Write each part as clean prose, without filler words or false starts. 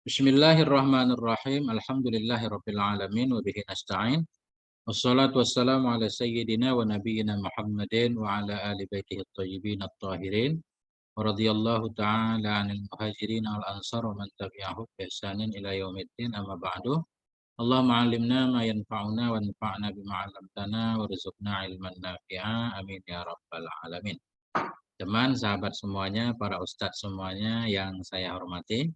Bismillahirrahmanirrahim. Alhamdulillahirabbil alamin wa bihi nasta'in. Wassalatu wassalamu ala sayyidina wa nabiyyina Muhammadin wa ala ali baitihi thayyibin at-tahirin. Wa radhiyallahu ta'ala 'anil muhajirin wal ansar wa man tabi'ahum bi ihsanin ila yaumiddin, amma ba'du. Allahumma 'allimna ma yanfa'una wa anfa'na bima 'allamtana warzuqna ilman nafi'a. Amin ya rabbal alamin. Teman, sahabat semuanya, para ustadz semuanya yang saya hormati,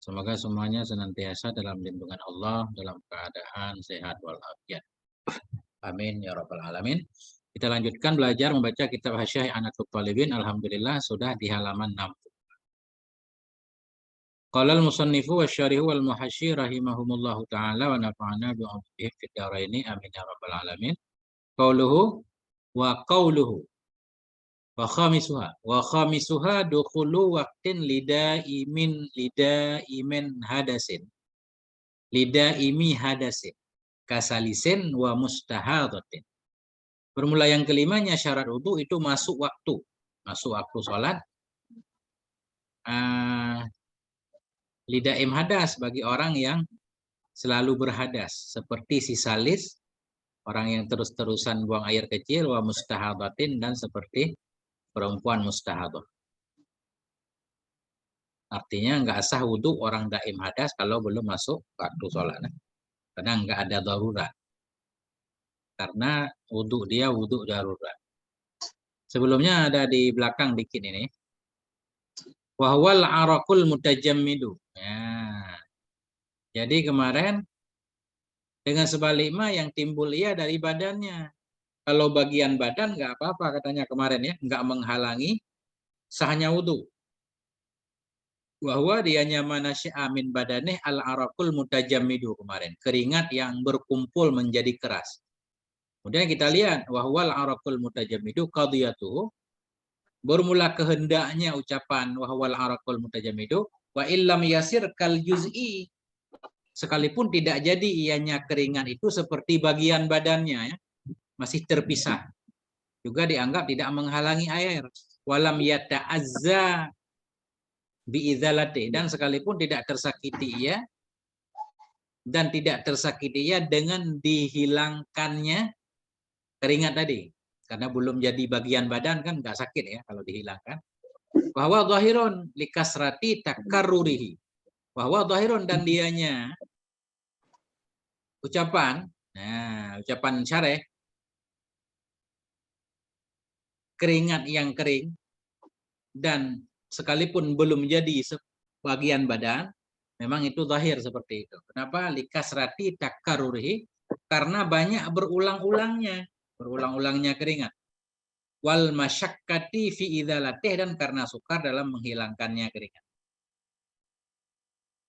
semoga semuanya senantiasa dalam lindungan Allah, dalam keadaan sehat walafiat. Amin ya rabbal alamin. Kita lanjutkan belajar membaca kitab Hasyiah Anatul Talibin. Alhamdulillah sudah di halaman 60. Qala al-musannifu wasyarihu wal muhasyi rahimahumullahu taala wa nafa'ana bi ulumihim fid dharaini amin ya rabbal alamin. Qauluhu wa qauluhu wa khamisuha dukhulu waqtin lidaimin hadasin kasalisin wa mustahadatin. Bermula yang kelimanya syarat wudu itu masuk waktu sholat lidaim hadas bagi orang yang selalu berhadas, seperti si salis, orang yang terus-terusan buang air kecil, wa mustahadatin, dan seperti perempuan mustahadah. Artinya nggak sah wudhu orang daim hadas kalau belum masuk waktu sholat. Karena nggak ada darurat. Karena wudhu dia wudhu darurat. Sebelumnya ada di belakang dikit ini. Wahwal arakul mutajammidu. Ya. Jadi kemarin dengan sebaliknya yang timbul ia dari badannya. Kalau bagian badan nggak apa-apa katanya kemarin ya, nggak menghalangi sahnya wudhu. Bahwa dianya manasya min badaneh al-arakul mutajammidu kemarin. Keringat yang berkumpul menjadi keras. Kemudian kita lihat wahwal arakul mutajammidu qadiyatuhu. Bermula kehendaknya ucapan wahwal arakul mutajammidu wa illam yasir kal juz'i. Sekalipun tidak jadi ianya keringat itu seperti bagian badannya ya. Masih terpisah. Juga dianggap tidak menghalangi air. Walam yata'azza biidzalati, dan sekalipun tidak tersakiti ia dengan dihilangkannya keringat tadi, karena belum jadi bagian badan kan nggak sakit ya kalau dihilangkan. Bahwa zahirun likasrati takarrurihi, bahwa zahirun, dan dianya ucapan syareh keringat yang kering dan sekalipun belum jadi bagian badan, memang itu zahir seperti itu. Kenapa? Likasrati takarrurihi, karena banyak berulang-ulangnya keringat. Wal masyakkati fi idzalatih, dan karena sukar dalam menghilangkannya keringat.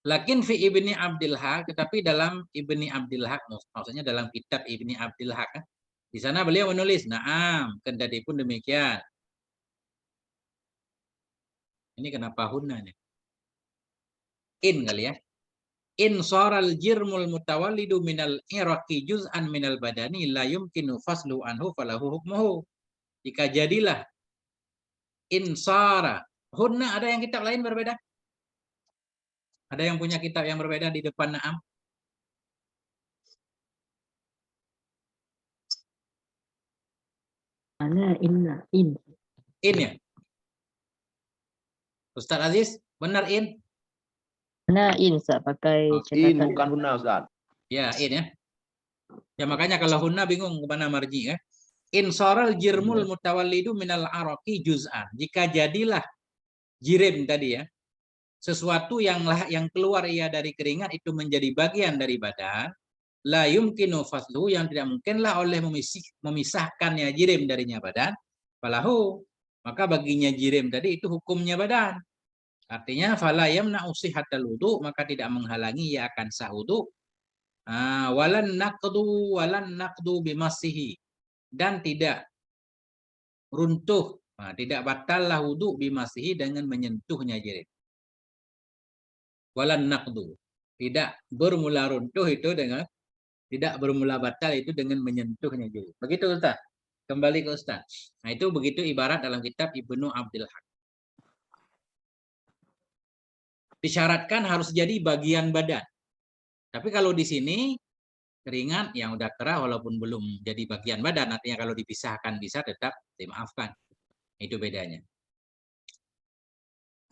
Lakin fi Ibni Abdil Haq, tetapi dalam Ibni Abdil Haq, maksudnya dalam kitab Ibni Abdil Haq, di sana beliau menulis, na'am, kendati pun demikian. Ini kenapa hunna nih? In kali ya. In saral jirmul mutawallidu minal iraqi juz'an minal badani la yumkinu faslu anhu falahu hukmuhu. Jika jadilah insara. Hunna, ada yang kitab lain berbeda? Ada yang punya kitab yang berbeda di depan na'am? Ana inna in. In ya? Ustaz Aziz, benar in? Ana in, Ustaz, pakai In catatan. bukan hunna, Ustaz. Ya, in ya. Ya makanya kalau hunna bingung kemana marji ya. In saral jirmul mutawallidu minal araqi juz'an. Jika jadilah jirim tadi ya, sesuatu yang keluar ia dari keringat itu menjadi bagian dari badan, la yumkinu faslu, yang tidak mungkinlah oleh memisahkannya jirim darinya badan, falahu, maka baginya jirim tadi itu hukumnya badan. Artinya fala yamna'u sihhatal wudu, maka tidak menghalangi ia akan sah wudu. Walan naqdu bimasihi, dan tidak runtuh, tidak batallah wudu bimasihi dengan menyentuhnya jirim. Walan naqdu, tidak bermula runtuh itu dengan, tidak bermula batal itu dengan menyentuhnya jirim. Begitu Ustaz. Kembali ke Ustaz. Nah itu begitu ibarat dalam kitab Ibnu Abdil Haq. disyaratkan harus jadi bagian badan. Tapi kalau di sini keringat yang udah keras walaupun belum jadi bagian badan, artinya kalau dipisahkan bisa tetap dimaafkan. Itu bedanya.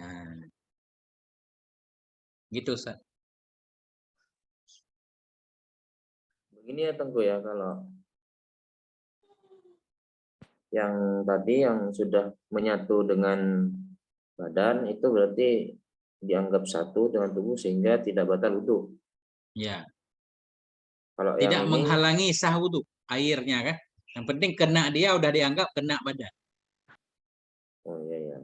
Nah, gitu Ustaz. Begini ya Tengku ya, kalau yang tadi yang sudah menyatu dengan badan itu berarti dianggap satu dengan tubuh sehingga tidak batal wudu. Ya, Kalau tidak yang ini, menghalangi sah wudu airnya kan. Yang penting kena dia udah dianggap kena badan. oh iya ya,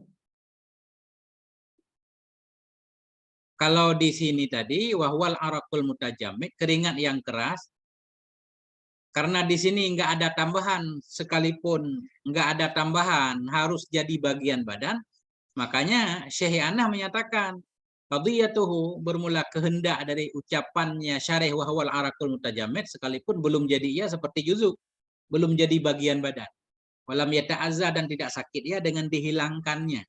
Kalau di sini tadi wahwal arakul mutajamid, keringat yang keras, karena di sini nggak ada tambahan, sekalipun nggak ada tambahan harus jadi bagian badan, makanya Syekh Anah menyatakan qadiyatuhu bermula kehendak dari ucapannya syarih wahwal arakul mutajamid, sekalipun belum jadi ia seperti juzuk, belum jadi bagian badan. Walam yata'azza, dan tidak sakit ya dengan dihilangkannya.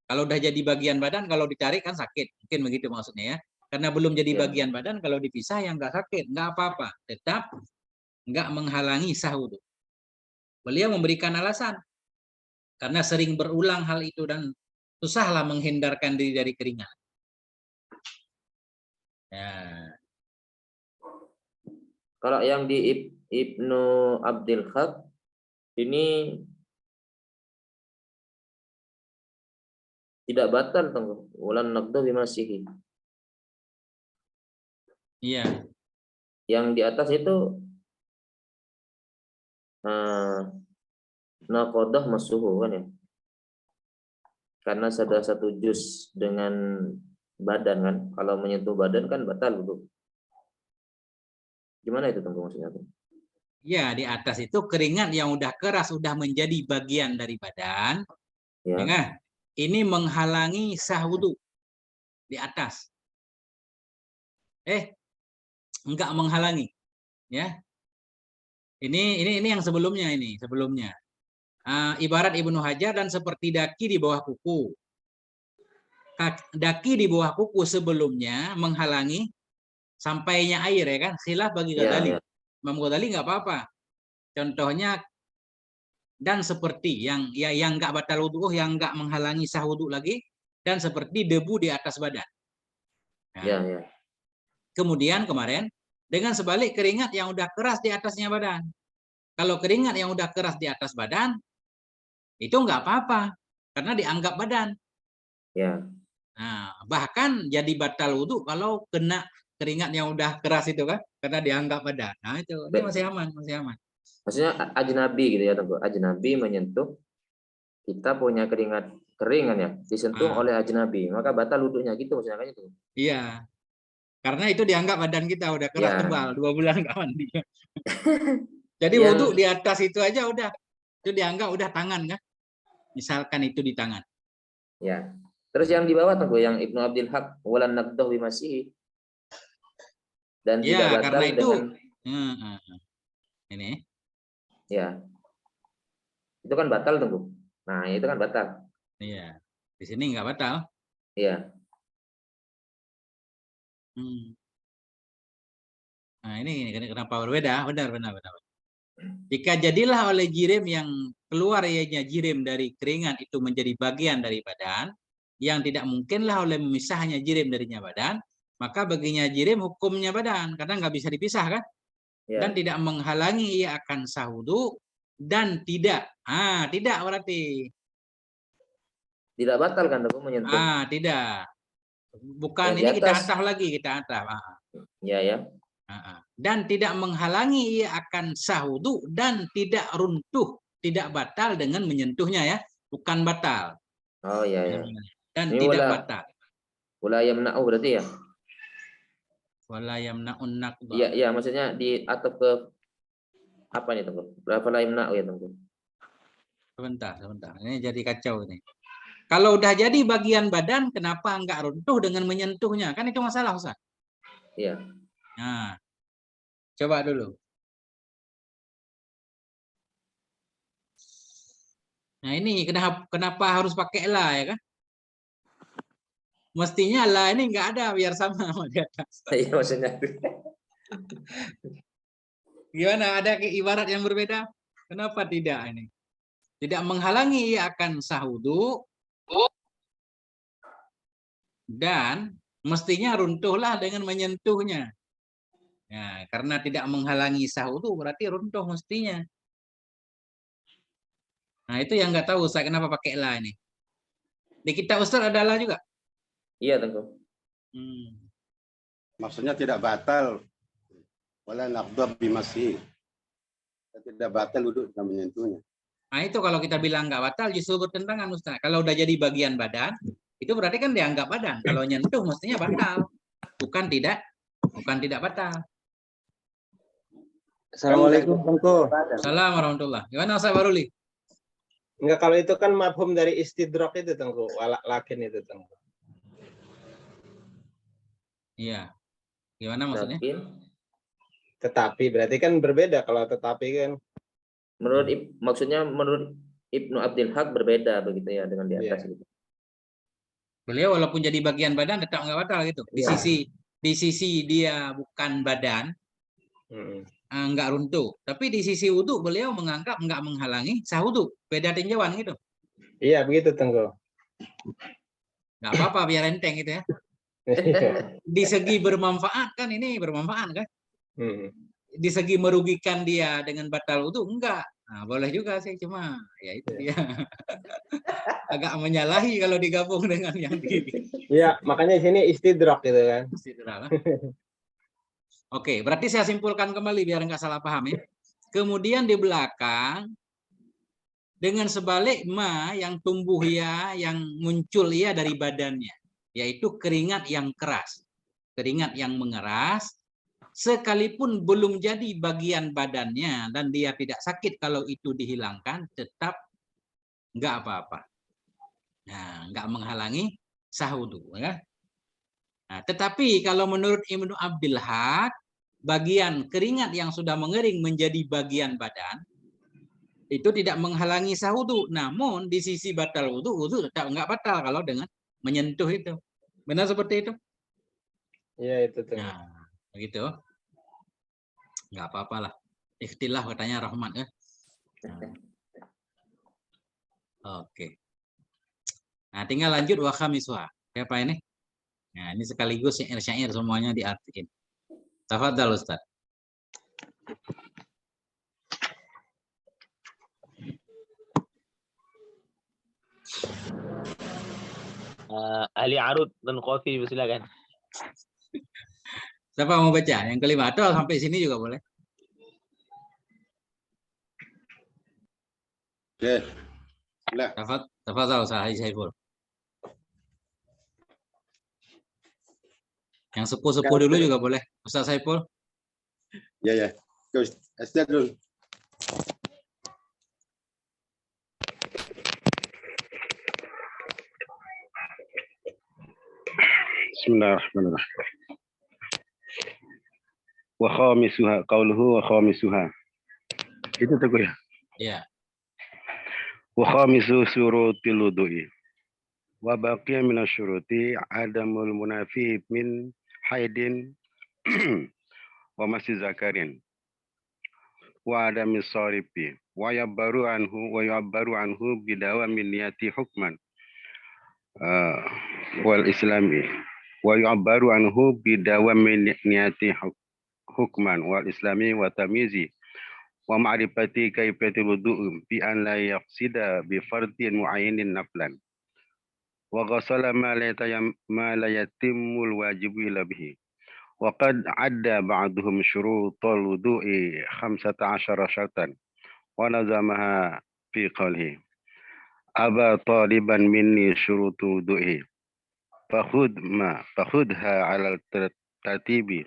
Kalau udah jadi bagian badan, kalau ditarik kan sakit. Mungkin begitu maksudnya ya. Karena belum jadi ya. bagian badan, kalau dipisah yang nggak sakit, nggak apa-apa. Tetap nggak menghalangi sah wudu. Beliau memberikan alasan. Karena sering berulang hal itu dan susahlah menghindarkan diri dari keringat. Ya. Kalau yang di Ibnu Abdul Haq ini tidak batal Tengku, ulan naqdu bimasihi. Iya. Yang di atas itu naqadah masuhu kan ya. Karena sudah satu juz dengan badan kan. Kalau menyentuh badan kan batal wudu. Gimana itu Tengku maksudnya? Ya, di atas itu keringat yang udah keras, udah menjadi bagian dari badan. Ya. Ya, ini menghalangi sah wudu di atas. Enggak menghalangi, ya. Ini yang sebelumnya ini, sebelumnya. Ibarat Ibnu Hajar dan seperti daki di bawah kuku. Daki di bawah kuku sebelumnya menghalangi sampainya air ya kan. Khilaf bagi Ya, Ghazali. ya. Imam Ghazali nggak apa-apa. Contohnya dan seperti yang nggak batal wudu, yang nggak menghalangi sah wudu lagi, dan seperti debu di atas badan. Nah, Ya, ya. kemudian kemarin dengan sebalik keringat yang udah keras di atasnya badan. Kalau keringat yang udah keras di atas badan itu nggak apa-apa karena dianggap badan. Ya. Nah, bahkan jadi batal wudhu kalau kena keringat yang udah keras itu kan, karena dianggap badan. Nah itu, ini masih aman, masih aman. Maksudnya ajnabi gitu ya Tengku. Ajnabi menyentuh, kita punya keringat kering kan ya, disentuh oleh ajnabi, maka batal wudunya gitu maksudnya kan itu. Iya, karena itu dianggap badan kita udah keras Ya. tebal, 2 bulan nggak mandi. Jadi Yang wudhu di atas itu aja udah, itu dianggap udah tangan kan. Misalkan itu di tangan. ya. Terus yang di bawah Tengku, yang Ibnu Abdul Haq walan naqdah bimasihi, dan tidak Ya, batal karena itu dengan ini. ya. Itu kan batal Tengku. Nah, itu kan batal. Iya. Di sini nggak batal. Iya. Nah, ini kenapa berbeda? Benar. Jika jadilah oleh jirim yang keluar ianya jirim dari keringat itu menjadi bagian dari badan, yang tidak mungkinlah oleh memisahnya jirim darinya badan, maka baginya jirim hukumnya badan, karena nggak bisa dipisah kan? Ya. Dan tidak menghalangi ia akan sah wudu, dan tidak berarti. Tidak batal kan Tengku menyentuh. Tidak. Bukan Yang di ini kita atas. atah lagi, kita atah. Ya, ya. Dan tidak menghalangi ia akan sah wudu dan tidak runtuh, tidak batal dengan menyentuhnya ya, bukan batal. Oh ya, ya. Dan Ini tidak batal. wala yamna'u berarti ya? Wala yamna'un naqdha. Iya, iya, maksudnya di atau ke apa nih Tengku? Berapa la yamna'u ya Tengku? Sebentar. Ini jadi kacau ini. Kalau udah jadi bagian badan, kenapa enggak runtuh dengan menyentuhnya? Kan itu masalah, Ustaz. Iya. Nah, coba dulu. Nah ini kenapa harus pakai la ya kan? Mestinya la ini nggak ada biar sama sama di atas. Iya maksudnya. Gimana? Ada ibarat yang berbeda? Kenapa tidak ini? Tidak menghalangi ia akan sah wudu dan mestinya runtuhlah dengan menyentuhnya. Ya, karena tidak menghalangi sah wudu berarti runtuh mestinya. Nah, itu yang nggak tahu Ustaz kenapa pakai la ini. Di kitab Ustaz ada la juga? Iya Tengku. Maksudnya tidak batal. Wala naqdab bimasihi. Tidak batal wudhu dengan menyentuhnya. Nah, itu kalau kita bilang nggak batal justru bertentangan Ustaz. Kalau udah jadi bagian badan, itu berarti kan dianggap badan. Kalau nyentuh mestinya batal. Bukan tidak batal. Assalamualaikum Tengku. Assalamualaikum warahmatullahi. Gimana Ustaz Baruli? Enggak, kalau itu kan mafhum dari istidrak itu Tengku, lakin itu Tengku. Iya. Gimana maksudnya? Lakin, Tetapi berarti kan berbeda kalau tetapi kan. maksudnya menurut Ibnu Abdul Haq berbeda begitu ya dengan di atas gitu. Beliau walaupun jadi bagian badan tetap nggak batal gitu. Di sisi dia bukan badan, nggak runtuh. Tapi di sisi wudu beliau menganggap nggak menghalangi sah wudu. Beda tinjauan gitu. Iya begitu Tengku. Nggak apa-apa biar enteng gitu ya. Di segi bermanfaat kan ini bermanfaat kan. Di segi merugikan dia dengan batal wudu enggak. Nah, boleh juga sih cuma ya itu dia. Agak menyalahi kalau digabung dengan yang di. Iya, makanya di sini istidrak gitu kan. Oke, berarti saya simpulkan kembali biar nggak salah paham ya. Kemudian di belakang dengan sebalik ma yang tumbuh ya, yang muncul ya dari badannya, yaitu keringat yang keras. Keringat yang mengeras, sekalipun belum jadi bagian badannya dan dia tidak sakit kalau itu dihilangkan, tetap nggak apa-apa. Nah, nggak menghalangi sah wudu, ya. Nah, tetapi kalau menurut Ibnu Abdul Haq, bagian keringat yang sudah mengering menjadi bagian badan itu tidak menghalangi sah wudu. Namun di sisi batal wudu, wudu tetap nggak batal kalau dengan menyentuh itu. Benar seperti itu? Iya itu tuh. Nah, begitu. Nggak apa-apa lah. Ikhtilaf katanya rahmat ya. Oke. Nah, tinggal lanjut wa khamiswa. Siapa ini? Nah, ini sekaligus syair-syair semuanya diartikan. Tafadhal Ustaz. Ali Arud dan Qafi, silakan. Siapa mau baca? Yang kelima atau sampai sini juga boleh. Oke. Nah, Tafadhal Ustaz Saiful. Yang sepuh-sepuh dulu juga boleh. Ustaz Saiful. ya. Ustaz dulu. Bismillahirrahmanirrahim. Wa khamisuha qauluhu wa khamisuha. Itu Teguh ya. Iya. Wa khamisu syurutil wudu'i. Wa baqiya min asyuruti adamul munafi min haidin wa masih zakarin. Wa adamis sarifi wa yabbaru anhu bidawa min niyati hukman wal islami wa yu'abbaru anhu bidawa min niyati hukman wal islami wa tamizi wa ma'rifati kaifatil wudu' bi an la yaqsida bi fardin mu'ayyanin naflan wa ghasala ma la yatimmul wajibu ila bihi wa qad adda ba'duhum syurutal wudu'i 15 syartan wa nazamaha fi qawlihi aba taliban minni syurutu wudu'i fakhudha 'ala tartibi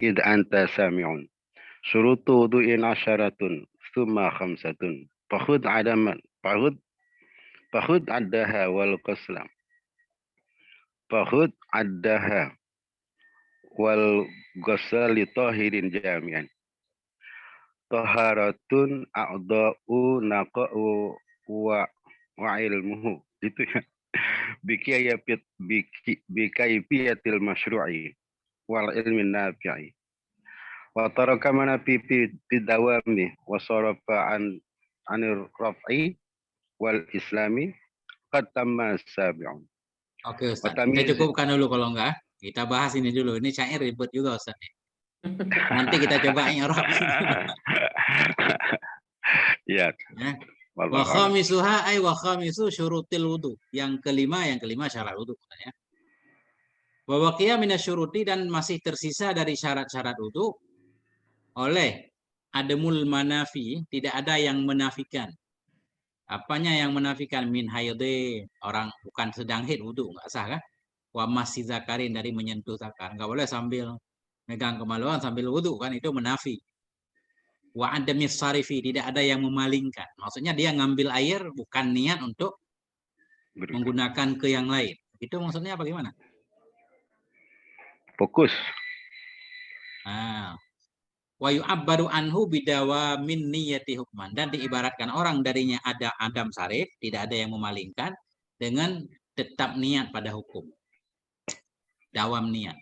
id anta sami'un syurutu wudu'in 'asharatun thumma khamsatun fakhud addaha wal qaslam fakhud addaha wal ghasali tahirin jami'an taharatun a'da'u naqa'u wa ilmuhu. Itu ya. bikaifiyatil masyru'i wal ilmi nafi'i wa taraka manafi bidawami wa sarafa anir raf'i wal islami qad tamma sabi'un. Oke Ustaz, kita cukupkan dulu kalau enggak. Kita bahas ini dulu. Ini syair ribet juga Ustaz. Nanti kita coba i'rab. Ya. Ya. Wa khamisuha ay wa khamisu syurutil wudu. Yang kelima syarat wudu katanya. Wa baqiya minasyuruti, dan masih tersisa dari syarat-syarat wudu oleh adamul manafi, tidak ada yang menafikan. Apanya yang menafikan? Min haidhi, orang bukan sedang haid wudu enggak sah kan? Wa masih zakarin, dari menyentuh zakar. Enggak boleh sambil megang kemaluan sambil wudu kan, itu menafi. Wa adamis sarifi, tidak ada yang memalingkan. Maksudnya dia ngambil air bukan niat untuk menggunakan ke yang lain. Itu maksudnya apa gimana? Fokus. Nah, wa yu'abbaru anhu bidawa min niyati hukman, dan diibaratkan orang darinya ada adam sarif, tidak ada yang memalingkan, dengan tetap niat pada hukum. Dawam niat.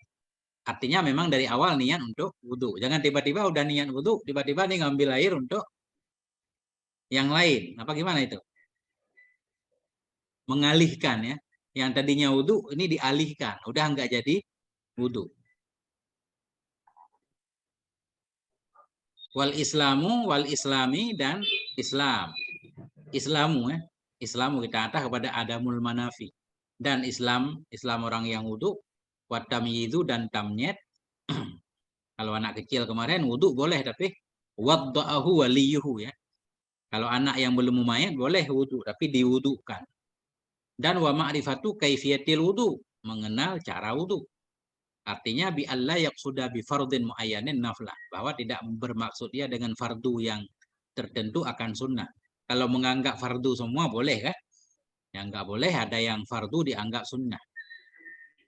Artinya memang dari awal niat untuk wudu. Jangan tiba-tiba udah niat wudu, tiba-tiba nih ngambil air untuk yang lain. Apa gimana itu? Mengalihkan ya. Yang tadinya wudu ini dialihkan, udah nggak jadi wudu. Wal islamu wal islami, dan Islam. Islamu ya. Islamu kita atas kepada adamul manafi. Dan Islam orang yang wudu, wa tamyizu, dan tamnyet. Kalau anak kecil kemarin wudu boleh, tapi wadda'ahu waliyuhu ya. Kalau anak yang belum mumayyiz boleh wudu, tapi diwudukan. Dan wa ma'rifatu kaifiyatil wudu, mengenal cara wudu. Artinya bi alla yaqsuda bi fardhin muayyanin naflah, bahwa tidak bermaksud dia dengan fardu yang tertentu akan sunnah. Kalau menganggap fardu semua boleh kan? Yang enggak boleh ada yang fardu dianggap sunnah.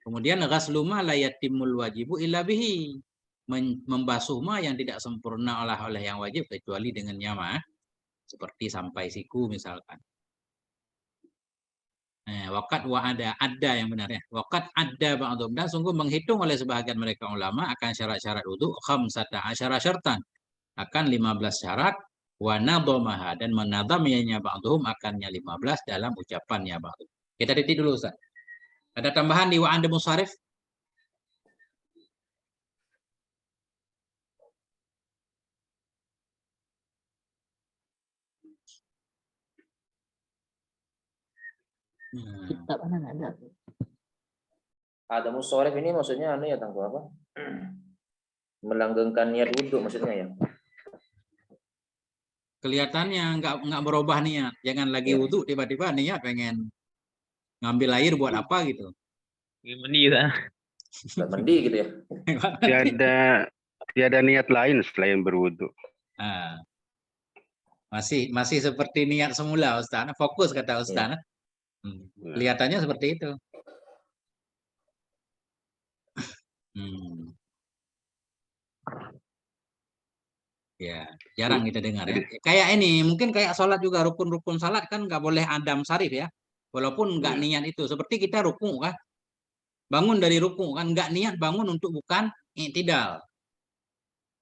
Kemudian ghaslu ma la yatimul wajibu illa bihi, membasuh ma yang tidak sempurna oleh yang wajib kecuali dengannya mah, seperti sampai siku misalkan. Waqat wa ada yang benarnya. Waqat ada ba'dhum, dan sungguh menghitung oleh sebahagian mereka ulama akan syarat-syarat wudu khamsata asyara syartan, akan 15 syarat, wa nadhamaha, dan menadhaminya ba'dhum akannya 15 dalam ucapannya ba'dhum. Kita titik dulu Ustaz. Ada tambahan di wa anda musarif? Kitab mana nggak ada. Ada musoref ini maksudnya anu ya Tangku apa? Melanggengkan niat wudhu maksudnya ya. Kelihatannya nggak berubah niat. Jangan lagi wudhu tiba-tiba niat pengen ngambil air buat apa gitu. Mandi lah. Mandi gitu ya. Tiada niat lain selain berwudu. Nah, masih seperti niat semula Ustaz. Fokus kata Ustaz. Kelihatannya seperti itu. Ya, jarang kita dengar ya. Kayak ini, mungkin kayak sholat juga, rukun-rukun sholat kan nggak boleh adam sarif ya. Walaupun nggak niat itu. Seperti kita ruku kan. Bangun dari ruku kan, nggak niat bangun untuk bukan i'tidal.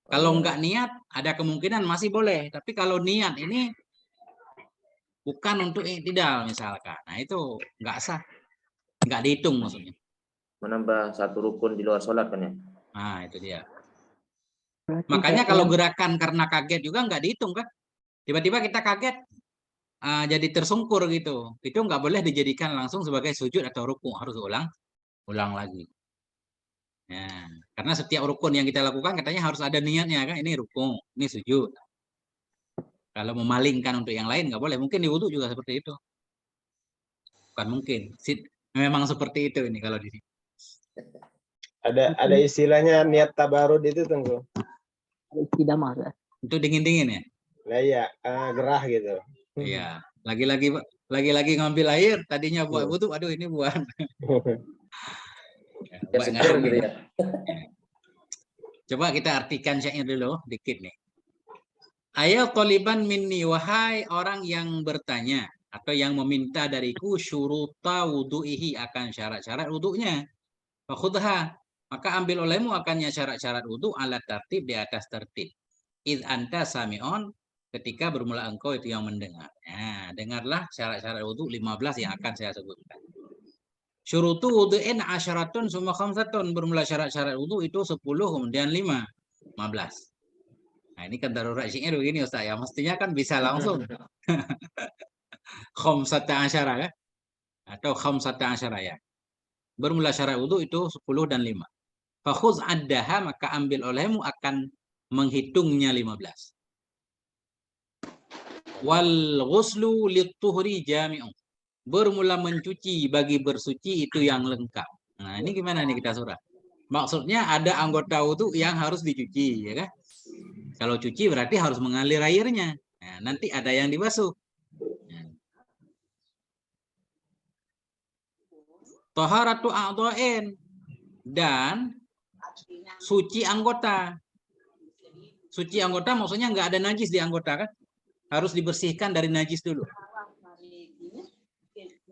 Kalau nggak niat, ada kemungkinan masih boleh. Tapi kalau niat ini bukan untuk i'tidal misalkan. Nah itu nggak sah. Nggak dihitung maksudnya. Menambah satu rukun di luar sholat kan ya. Nah itu dia. Berarti Makanya kayak kalau yang- gerakan karena kaget juga nggak dihitung kan. Tiba-tiba kita kaget, jadi tersungkur gitu. Itu nggak boleh dijadikan langsung sebagai sujud atau rukun. Harus ulang lagi. Ya, karena setiap rukun yang kita lakukan katanya harus ada niatnya kan. Ini rukun, ini sujud. Kalau memalingkan untuk yang lain nggak boleh. Mungkin di wudu juga seperti itu. Bukan mungkin. Memang seperti itu ini kalau di sini. Ada istilahnya niat tabarud itu Tengku. tidak masuk. Itu dingin-dingin ya? Nah iya, gerah gitu. Iya. Lagi-lagi ngambil air, tadinya buat wudu, aduh ini buat. Ya seger gitu ya. Coba kita artikan syair dulu dikit nih. Ayat taliban minni, wahai orang yang bertanya atau yang meminta dariku syuruta wudu'ihi akan syarat-syarat wudunya. Fakhudha, maka ambil olehmu akannya syarat-syarat wudu ala tertib di atas tertib. Id anta sami'on, ketika bermula engkau itu yang mendengar. Nah, dengarlah syarat-syarat wudu 15 yang akan saya sebutkan. Syurutu wudu'in asyaratun summa khamsatun, bermula syarat-syarat wudu itu 10 kemudian 5, 15. Nah, ini kan darurat syi'ir begini Ustaz ya, mestinya kan bisa langsung. Khamsata asyara kan? Atau khamsata asyara ya. Bermula syarat wudu itu 10 dan 5. Fakhuz addaha, maka ambil olehmu akan menghitungnya 15. Wal ghuslu lituhri jami'un. Bermula mencuci bagi bersuci itu yang lengkap. Nah, ini gimana nih kita surah? Maksudnya ada anggota wudu yang harus dicuci, ya kan? Kalau cuci berarti harus mengalir airnya. Nah, nanti ada yang dibasuh. Taharatu a'dha'in, dan suci anggota. Suci anggota maksudnya nggak ada najis di anggota kan? Harus dibersihkan dari najis dulu.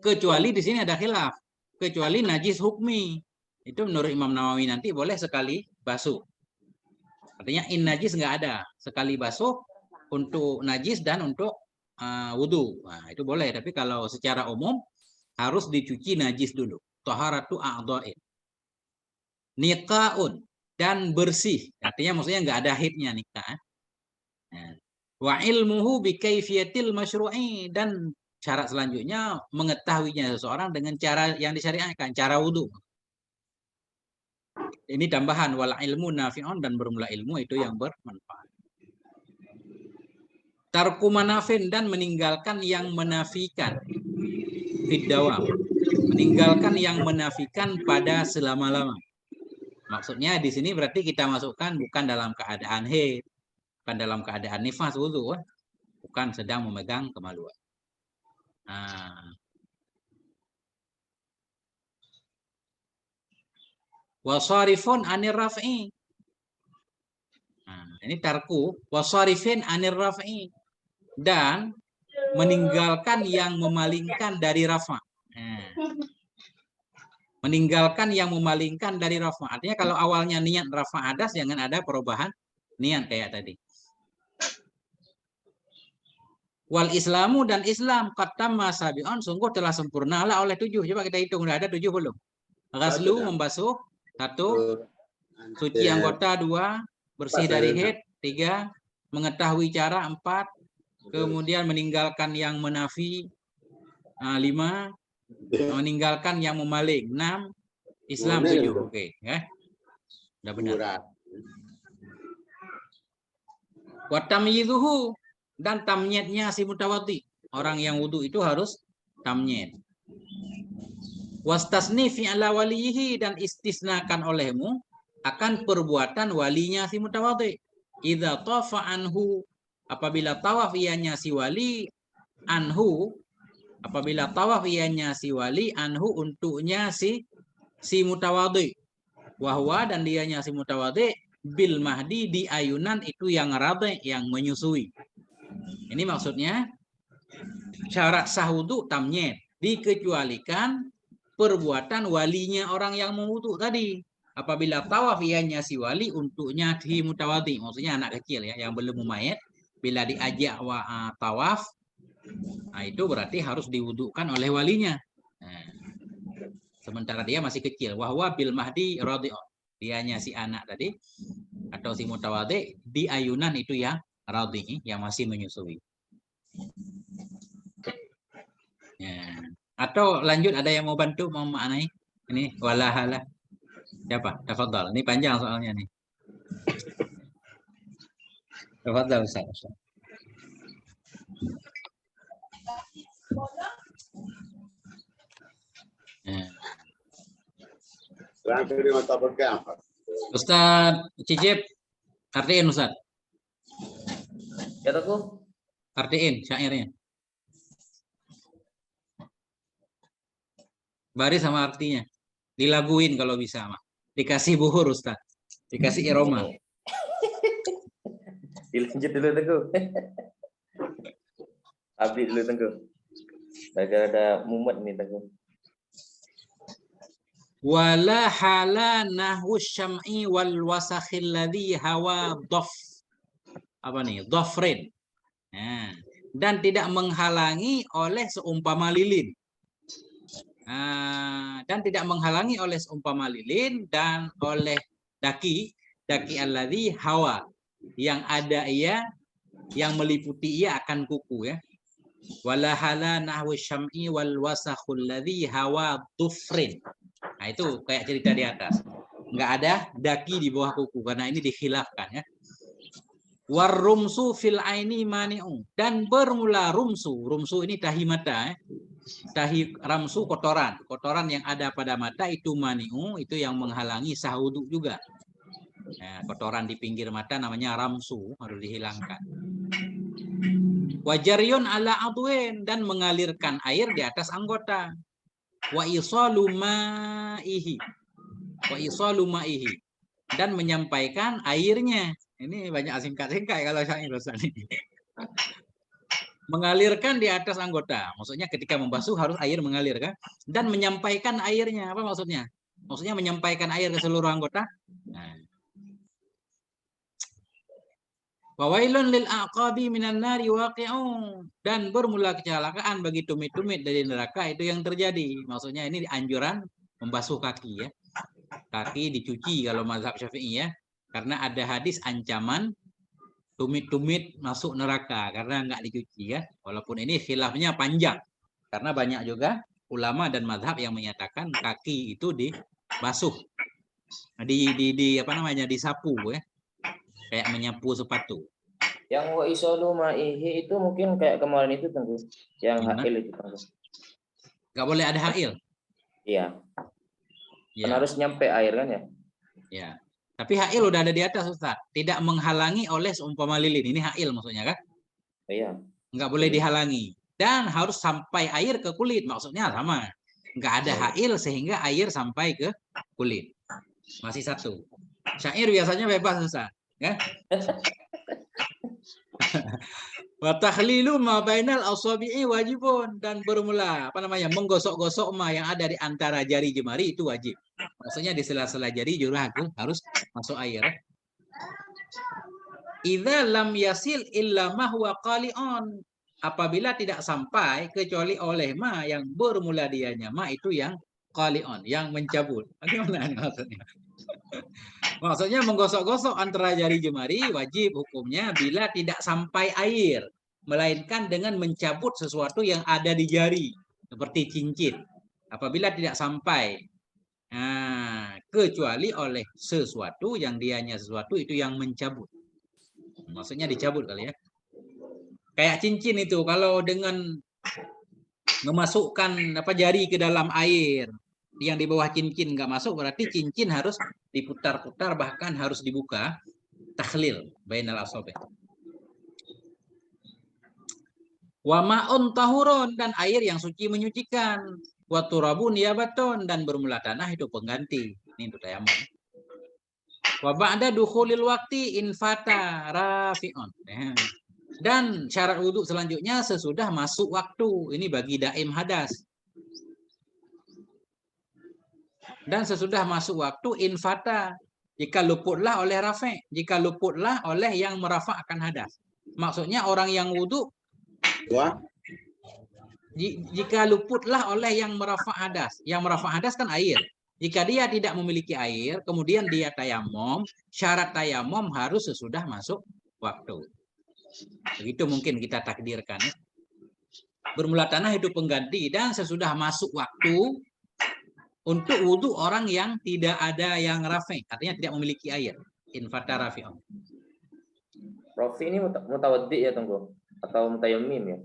Kecuali di sini ada khilaf. Kecuali najis hukmi. Itu menurut Imam Nawawi nanti boleh sekali basuh. Artinya in najis nggak ada. Sekali basuh untuk najis dan untuk wudu. Nah, itu boleh. Tapi kalau secara umum harus dicuci najis dulu. Taharatu a'dha'in. Niqa'un, dan bersih. Artinya maksudnya nggak ada haidnya nikah. Wa ilmuhu bi kaifiyatil masyru'i, dan syarat selanjutnya mengetahuinya seseorang dengan cara yang disyariatkan, cara wudu. Ini tambahan wal ilmu nafi'un, dan bermula ilmu itu yang bermanfaat. Tarku manafin, dan meninggalkan yang menafikan. Fiddawam, meninggalkan yang menafikan pada selama-lama. Maksudnya di sini berarti kita masukkan bukan dalam keadaan haid, bukan dalam keadaan nifas wudu, bukan sedang memegang kemaluan. Wasarifun anir raf'i. Ini tarku wasarifin anir raf'i, dan meninggalkan yang memalingkan dari rafa. Meninggalkan yang memalingkan dari rafa. Artinya kalau awalnya niat rafa hadas, jangan ada perubahan niat kayak tadi. Wal islamu, dan Islam qatamma sabi'un, sungguh telah sempurna lah oleh 7. Coba kita hitung, udah ada 7 belum? Ghaslu, membasuh 1, suci anggota 2, bersih dari haid 3, mengetahui cara 4, kemudian meninggalkan yang menafi 5, meninggalkan yang memaling 6, Islam 7. Oke, ya. Udah benar. Wa tamyizuhu, dan tamnyidnya si mutawaddi. Orang yang wudu itu harus tamnyid. Wastasni fi'la walihi, dan istisnakan olehmu akan perbuatan walinya si mutawaddi. Idza tafa anhu, apabila tawaf ianya si wali, anhu, apabila tawaf ianya si wali, anhu, untuknya si mutawaddi. Wahwa, dan dianya si mutawaddi, bil mahdi, di ayunan itu yang radhi, yang menyusui. Ini maksudnya syarat sah wudu tamnyid, dikecualikan perbuatan walinya orang yang mewudu tadi. Apabila tawaf ianya si wali, untuknya si mutawaddi, maksudnya anak kecil ya yang belum mumayyid, bila diajak tawaf, nah itu berarti harus diwudukan oleh walinya. Nah, sementara dia masih kecil, wahwa bil mahdi radhi'un, dianya si anak tadi atau si mutawaddi, di ayunan itu yang radhi, yang masih menyusui. Ya. Atau lanjut, ada yang mau bantu mau maknai ini walahala? Siapa? Tafadhal. Ini panjang soalnya nih. Tafadhal Ustaz. Ustaz Cicip, artiin Ustaz. Ya aku. Artiin syairnya. Baris sama artinya. Dilaguin kalau bisa mah. Dikasih buhur Ustaz. Dikasih iroma. Dilanjut dulu Tengku. Abdi dulu Tengku. Ada mumet nih Tengku. Wala hala nahwu syam'i wal wasakhil ladzi hawa dhaf. Apa nih? Dhafrin. Nah, dan tidak menghalangi oleh seumpama lilin. Dan tidak menghalangi oleh seumpama lilin dan oleh daki alladzi hawa, yang ada ia, yang meliputi ia akan kuku ya. Wala hala nahwu syam'i wal wasakhul ladzi hawa dhufrin. Nah itu kayak cerita di atas. Nggak ada daki di bawah kuku karena ini dikhilafkan ya. Warrumsu fil aini mani'u, dan bermula rumsu. Rumsu ini tahi mata ya. Tahi ramsu kotoran yang ada pada mata itu mani'u, itu yang menghalangi sah wudu juga. Nah, kotoran di pinggir mata namanya ramsu, harus dihilangkan. Wajaryun ala adwin, dan mengalirkan air di atas anggota. Wa isalu ma'ihi, dan menyampaikan airnya. Ini banyak singkat-singkat kalau saya ini. Mengalirkan di atas anggota. Maksudnya ketika membasuh harus air mengalir kan? Dan menyampaikan airnya. Apa maksudnya? Maksudnya menyampaikan air ke seluruh anggota. Nah. Wawailun lil aqabi minan nari waqi'un, dan bermula kecelakaan bagi tumit-tumit dari neraka itu yang terjadi. Maksudnya ini anjuran membasuh kaki ya. Kaki dicuci kalau mazhab Syafi'i ya. Karena ada hadis ancaman tumit-tumit masuk neraka karena nggak dicuci ya. Walaupun ini khilafnya panjang. Karena banyak juga ulama dan mazhab yang menyatakan kaki itu dibasuh. Apa namanya? Disapu ya. Kayak menyapu sepatu. Yang wa isalu ma'ihi itu mungkin kayak kemarin itu Tengku. Yang hail itu Tengku. Nggak boleh ada hail. Iya. Ya. Kan harus nyampe air kan ya? Ya. Tapi hail udah ada di atas Ustaz. Tidak menghalangi oleh seumpama lilin. Ini hail maksudnya kan? Iya. Nggak boleh dihalangi. Dan harus sampai air ke kulit. Maksudnya sama. Nggak ada hail sehingga air sampai ke kulit. Masih satu. Syair biasanya bebas Ustaz. Ya? Wa takhlilu ma bainal asabi'i wajibun, dan bermula menggosok-gosok ma yang ada di antara jari jemari itu wajib. Maksudnya di sela-sela jari juga harus masuk air. Idza lam yasil illa ma huwa qali'un, apabila tidak sampai kecuali oleh ma yang bermula dianya ma itu yang qali'un, yang mencabut. Bagaimana maksudnya? Maksudnya menggosok-gosok antara jari jemari wajib hukumnya bila tidak sampai air, melainkan dengan mencabut sesuatu yang ada di jari seperti cincin. Apabila tidak sampai, kecuali oleh sesuatu yang dianya sesuatu itu yang mencabut. Maksudnya dicabut kali ya. Kayak cincin itu kalau dengan memasukkan jari ke dalam air, yang di bawah cincin nggak masuk, berarti cincin harus diputar-putar, bahkan harus dibuka, takhlil bainal asabi. Wa ma'un tahurun, dan air yang suci menyucikan. Wa turabun yabatun, dan bermula tanah itu pengganti. Ini untuk tayammum. Wa ba'da dukhulil waqti infata rafi'un. Dan syarat wudhu selanjutnya sesudah masuk waktu. Ini bagi daim hadas. Dan sesudah masuk waktu infata, jika luputlah oleh rafi', jika luputlah oleh yang merafa'kan hadas. Maksudnya orang yang wudhu, jika luputlah oleh yang merafa' hadas. Yang merafa' hadas kan air. Jika dia tidak memiliki air, kemudian dia tayamum, syarat tayamum harus sesudah masuk waktu. Begitu mungkin kita takdirkan. Bermula tanah itu pengganti, dan sesudah masuk waktu untuk wudhu orang yang tidak ada yang rafi', artinya tidak memiliki air. Infata rafi'un. Rafi ini mutawaddi ya Tengku? Atau mutayammim ya?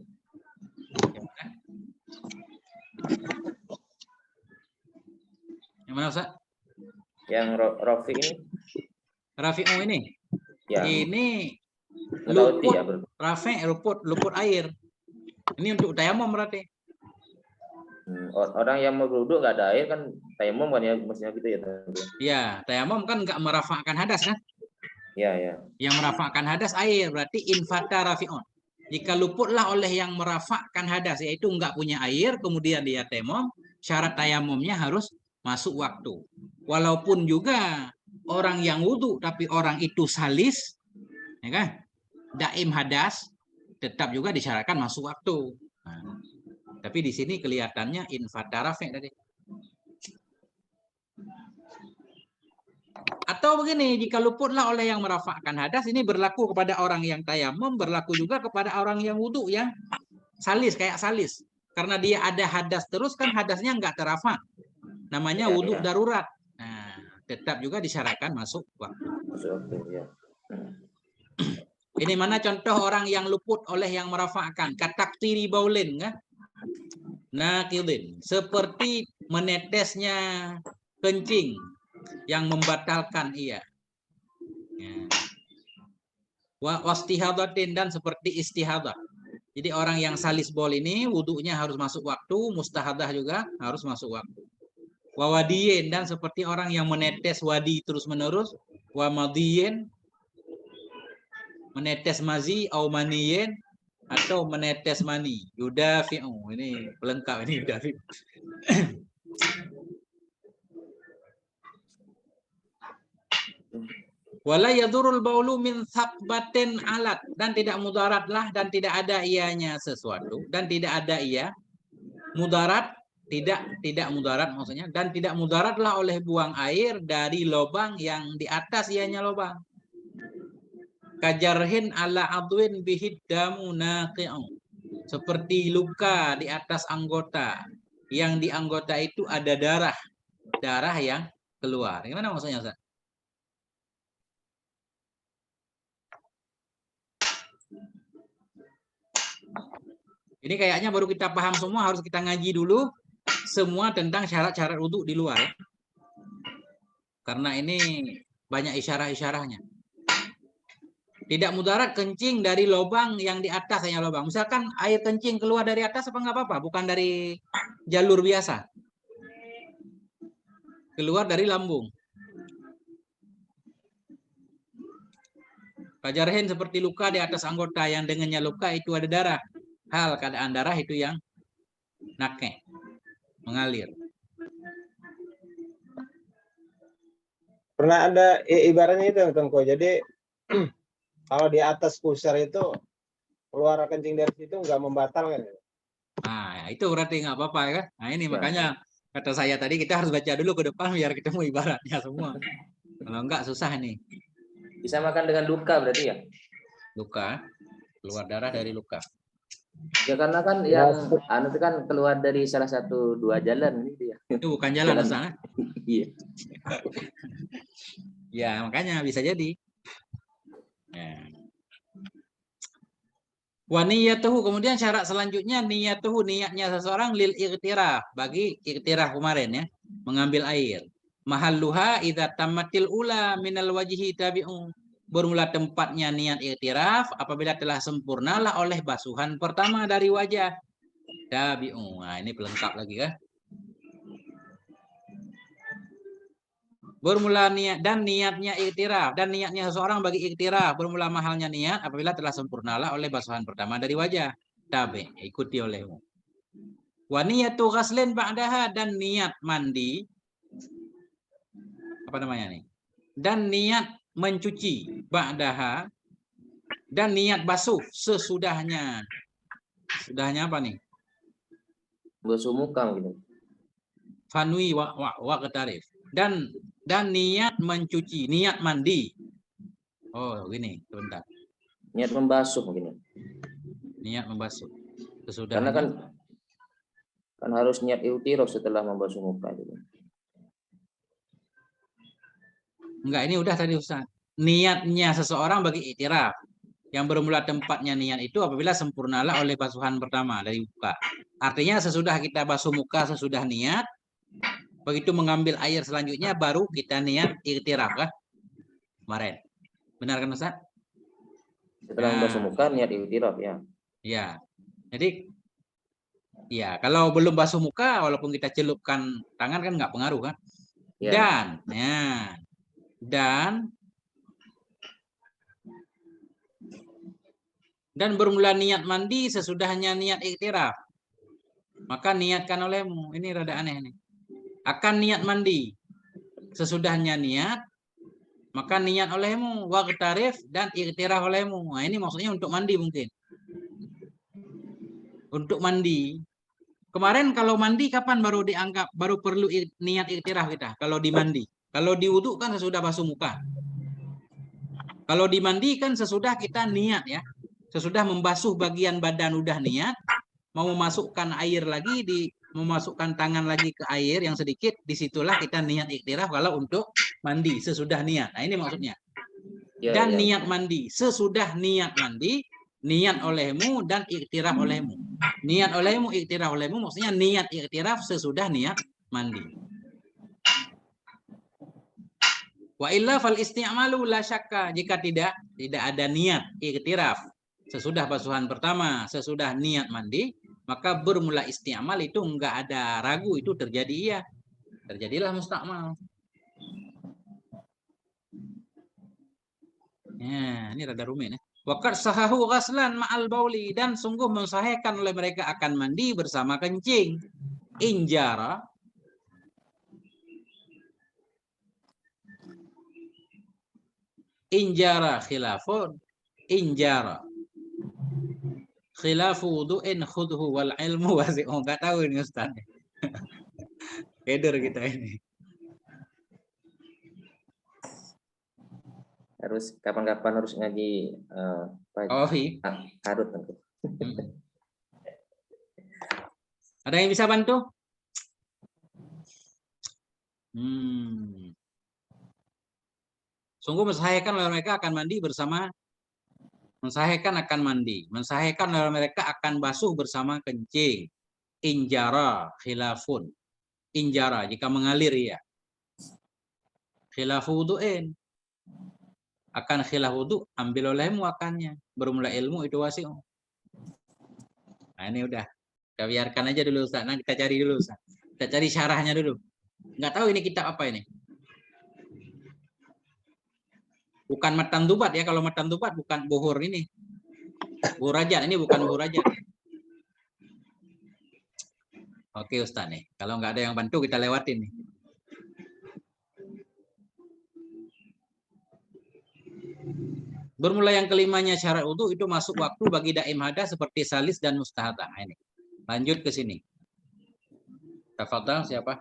Yang mana Ustaz? Yang Rafi ini? Rafi'un ini? Ya. Ini Mutawaddi luput, ya berarti. rafi', luput air. Ini untuk tayamum berarti. Orang yang mau berwudu nggak ada air kan tayamum kan ya, maksudnya gitu ya Tengku? Ya, tayamum kan nggak merafa'kan hadas kan? Iya, ya. Yang merafa'kan hadas air, berarti infata rafi'un. Jika luputlah oleh yang merafakkan hadas, yaitu enggak punya air, kemudian dia tayamum, syarat tayamumnya harus masuk waktu. Walaupun juga orang yang wudhu, tapi orang itu salis, ya kan? Daim hadas, tetap juga disyaratkan masuk waktu. Nah, tapi di sini kelihatannya infatara tadi. Atau begini, jika luputlah oleh yang merafakkan hadas, ini berlaku kepada orang yang tayamum, berlaku juga kepada orang yang wudhu yang salis, kayak salis. Karena dia ada hadas terus, kan hadasnya nggak terafak. Namanya wudhu darurat. Nah, tetap juga disyaratkan masuk waktu. Masuk waktu, ya. Ini mana contoh orang yang luput oleh yang merafakkan. Kataktiri baulin, kan? Nakidin. Seperti menetesnya kencing yang membatalkan ia. Ya. Wastihadatin, dan seperti istihadah. Jadi orang yang salis bol ini wudhunya harus masuk waktu, mustahadah juga harus masuk waktu. Wawadiyin, dan seperti orang yang menetes wadi terus-menerus, wamadiyin, menetes mazi, au maniyin, atau menetes mani. Yudafi'u, ini pelengkap ini yudafi'u. Wala yadurul baulu min thaqbatin alat, dan tidak mudaratlah, dan tidak ada ianya sesuatu, dan tidak ada ia mudarat, tidak mudarat maksudnya, dan tidak mudaratlah oleh buang air dari lubang yang di atas ianya lubang. Kajarhin ala adwin bihiddamu naqi'u, seperti luka di atas anggota, yang di anggota itu ada darah yang keluar. Gimana maksudnya, Ustaz? Ini kayaknya baru kita paham semua, harus kita ngaji dulu semua tentang syarat-syarat wudhu di luar, ya. Karena ini banyak isyarah-isyarahnya. Tidak mudarat kencing dari lubang yang di atas hanya lubang. Misalkan air kencing keluar dari atas apa nggak apa-apa, bukan dari jalur biasa. Keluar dari lambung. Kajarhin seperti luka di atas anggota yang dengannya luka itu ada darah. Hal keadaan darah itu yang nakeh, mengalir. Pernah ada ibaratnya itu, Tengko. Jadi kalau di atas pusar itu keluar kencing dari situ nggak membatalkan. Nah, itu berarti nggak apa-apa, ya kan? Nah, ini makanya kata saya tadi kita harus baca dulu ke depan biar ketemu ibaratnya semua. Kalau enggak susah nih. Disamakan dengan luka berarti ya? Luka, keluar darah dari luka. Ya karena kan yang anu itu kan keluar dari salah satu dua jalan gitu ya. Itu bukan jalan sana. Iya. Ya, makanya bisa jadi. Ya. Wa niyatuhu, kemudian syarat selanjutnya niyatuhu, niatnya seseorang lil iqtiraf, bagi iqtiraf kemarin ya, mengambil air. Mahalluha idza tamatil ula minal wajhi tabi'u. Bermula tempatnya niat iqtiraf apabila telah sempurnalah oleh basuhan pertama dari wajah. Tabi'u. Nah, ini pelengkap lagi ya. Bermula niat, dan niatnya iktiraf, dan niatnya seseorang bagi iktiraf bermula mahalnya niat apabila telah sempurnalah oleh basuhan pertama dari wajah. Tabi, ikuti olehmu. Wa niyatu ghaslin ba'daha, dan niat mandi, apa namanya nih? Dan niat mencuci ba'daha, dan niat basuh sesudahnya. Sudahnya apa nih? Basuh muka gitu. Fanui wa ketarif. Dan niat mencuci, niat mandi. Oh, gini, sebentar. Niat membasuh mungkin. Niat membasuh. Karena kan harus niat iqtiraf setelah membasuh muka gitu. Enggak, ini udah tadi Ustaz. Niatnya seseorang bagi iktiraf. Yang bermula tempatnya niat itu apabila sempurnalah oleh basuhan pertama dari muka. Artinya sesudah kita basuh muka, sesudah niat, begitu mengambil air selanjutnya baru kita niat iktiraf kan? Kemarin. Benar kan Ustaz? Setelah membasuh muka niat iktiraf ya. Ya. Jadi ya, kalau belum basuh muka walaupun kita celupkan tangan kan nggak pengaruh kan? Ya. Dan Dan bermula niat mandi sesudahnya niat iktiraf. Maka niatkan olehmu. Ini rada aneh nih. Akan niat mandi. Sesudahnya niat, maka niat olehmu. Waqtarif dan iktiraf olehmu. Nah, ini maksudnya untuk mandi mungkin. Untuk mandi. Kemarin kalau mandi kapan baru dianggap, baru perlu niat iktiraf kita? Kalau di mandi. Kalau di wudhu kan sesudah basuh muka. Kalau dimandi kan sesudah kita niat ya. Sesudah membasuh bagian badan udah niat, mau memasukkan air lagi, memasukkan tangan lagi ke air yang sedikit, disitulah kita niat iktiraf kalau untuk mandi sesudah niat. Nah ini maksudnya. Dan niat mandi sesudah niat mandi, niat olehmu dan iktiraf olehmu. Niat olehmu, iktiraf olehmu, maksudnya niat iktiraf sesudah niat mandi. Wa illa fal isti'malu la syakka, jika tidak ada niat iktiraf sesudah basuhan pertama, sesudah niat mandi, maka bermula isti'mal itu enggak ada ragu, itu terjadi iya. Terjadilah mustakmal. Ya, ini rada rumit ya. Waqad sahahu ghaslan ma'al bauli, dan sungguh mensahihkan oleh mereka akan mandi bersama kencing. Injara khilafun. Injara khilafu wudu'in khudhu wal ilmu wasi'un. Enggak tahu ini Ustaz. Keder kita ini. Harus kapan-kapan harus ngaji Harut nanti. Ada yang bisa bantu? Sungguh mensahihkan oleh mereka akan mandi bersama, mensahihkan akan mandi, mensahihkan oleh mereka akan basuh bersama kencing. Injara khilafun. Injara jika mengalir ya. Khilafu wudu'in. Akan khilaf wudu, ambil olehmu akannya. Bermula ilmu itu wasi'. Nah ini udah. Kita biarkan aja dulu Ustaz. Nah, kita cari dulu Ustaz. Kita cari syarahnya dulu. Nggak tahu ini kitab apa ini. Bukan Matan Dubat ya. Kalau Matan Dubat bukan Buhur ini. Buhur Rajat. Ini bukan Buhur Rajat. Oke Ustaz nih. Kalau nggak ada yang bantu kita lewatin nih. Bermula yang kelimanya syarat wudu itu masuk waktu bagi daim hadas seperti salis dan mustahadah. Ini. Lanjut ke sini. Tafadhal siapa?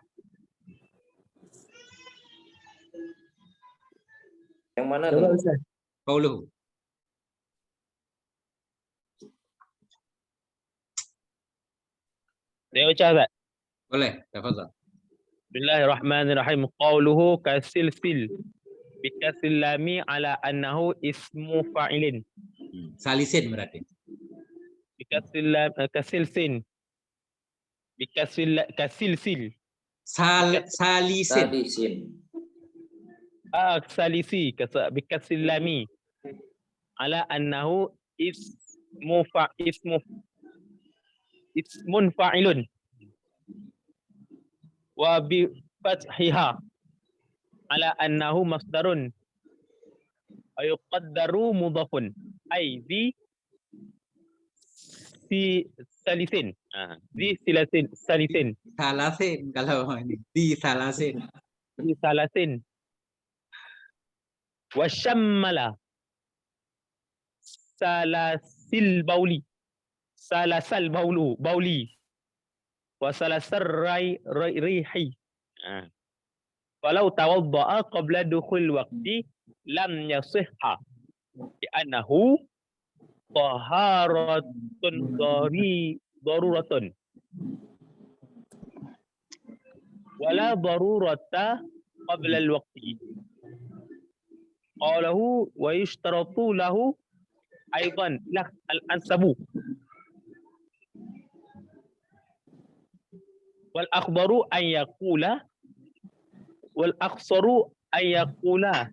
Yang mana Coba tuh? Ustaz. Qauluhu. Saya baca Ustaz. Boleh, tafadhal. Bismillahirrahmanirrahim. Qauluhu kasilsil. Bikasil lami ala annahu ismu fa'ilin. Salisin berarti. Kasilsin. Kasilsil. Salisin. Salisi bikasil lami ala annahu ismun fa'ilun wa bi fathiha ala annahu masdarun ayuqaddaru mudhafun ay di salisin salisin kalau ini di salasin wasyammala salasal bauli wa salasar rihi. Walau tawadda'a qabla dukhul waqti lam yasihha li'annahu taharatun daruratun wala darurata qabla al-waqti. Qalahu wa yushtaratu lahu aidan al-ansabu wal akhbaru an yaqula wal aqsaru an yaqula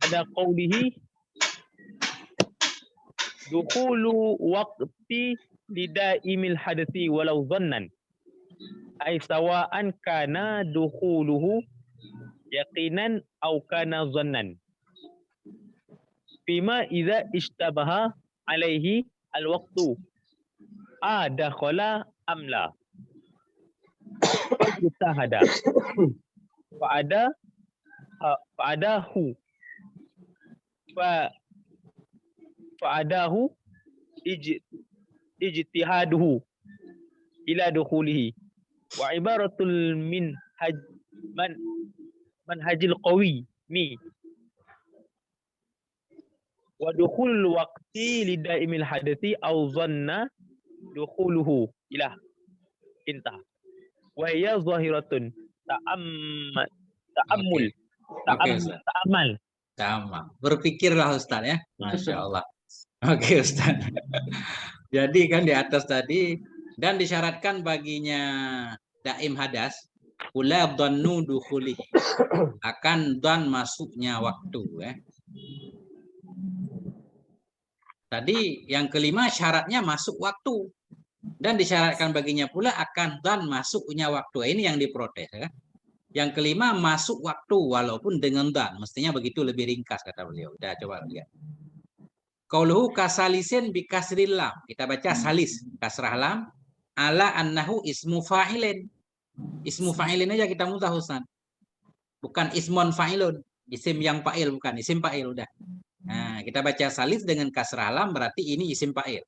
ada qawlihi dukhulu waqti lidaimil hadathi walau dhannan ay sawa'an kana dukhuluhu yaqinan aw kana dhannan fima idza ishtabaha alaihi al-waqtu adakhala amla. Ijtahada. Fa'adahu. Fa'adahu ijtihaduhu ila dukhulihi. Wa ibaratul manhajil qawi mi. Wa dukhulul waqti lidaimil hadathi aw dhanna dukhuluhu ila intah. Wa hiya zahiratun ta'ammul. Oke, Ustaz. Ta'amal. Sama. Berpikirlah Ustaz ya. Masya Allah. Oke Ustaz. Jadi kan di atas tadi, dan disyaratkan baginya daim hadas, ula dhannu dukhulih, akan dan masuknya waktu ya. Tadi yang kelima syaratnya masuk waktu, dan disyaratkan baginya pula akan dan masuknya waktu. Ini yang diprotes ya. Yang kelima masuk waktu walaupun dengan dan, mestinya begitu lebih ringkas kata beliau. Udah coba lihat. Qauluhu kasalisin bi kasril lam. Kita baca salis kasrah lam ala annahu ismu fa'ilin. Ismu fa'ilin aja kita mudah Ustaz. Bukan ismun fa'ilun, isim yang fa'il bukan, isim fa'il udah. Nah, kita baca salis dengan kasrah lam berarti ini isim fa'il.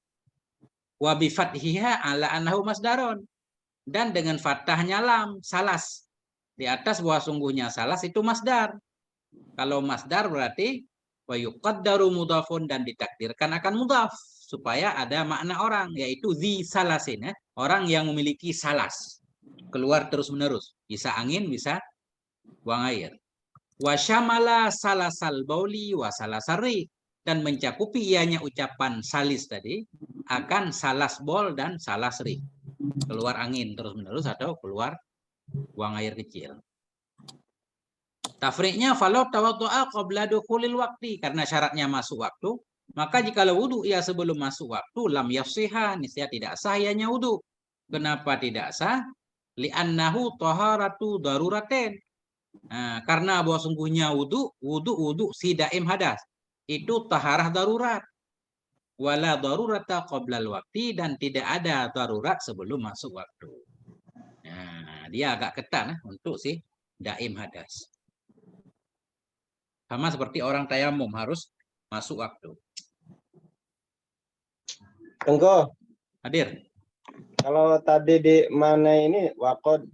Wa bi fathiha ala annahu masdarun. Dan dengan fathahnya lam salas. Di atas bahwa sungguhnya salas itu masdar. Kalau masdar berarti wa yuqaddaru mudhafun, dan ditakdirkan akan mudhaf supaya ada makna orang, yaitu zi salasin ya. Orang yang memiliki salas, keluar terus-menerus, bisa angin, bisa buang air. Wa syamala salasal bauli wa salasari, dan mencakupi ianya ucapan salis tadi akan salas bol dan salas ri, keluar angin terus-menerus atau keluar buang air kecil. Tafriqnya falau tawaddu'a qabla dukhulil waqti, karena syaratnya masuk waktu, maka jika wudu ia sebelum masuk waktu lam yafsiha, niscaya tidak sah ianya wudu. Kenapa tidak sah? Li'annahu taharatu daruratin. Nah, karena bahwa sungguhnya wudu si daim hadas itu taharah darurat. Wala darurata qablal waqti, dan tidak ada darurat sebelum masuk waktu. Nah, dia agak ketat untuk si daim hadas. Sama seperti orang tayamum harus masuk waktu. Tengko, Hadir. kalau tadi di mana ini waqad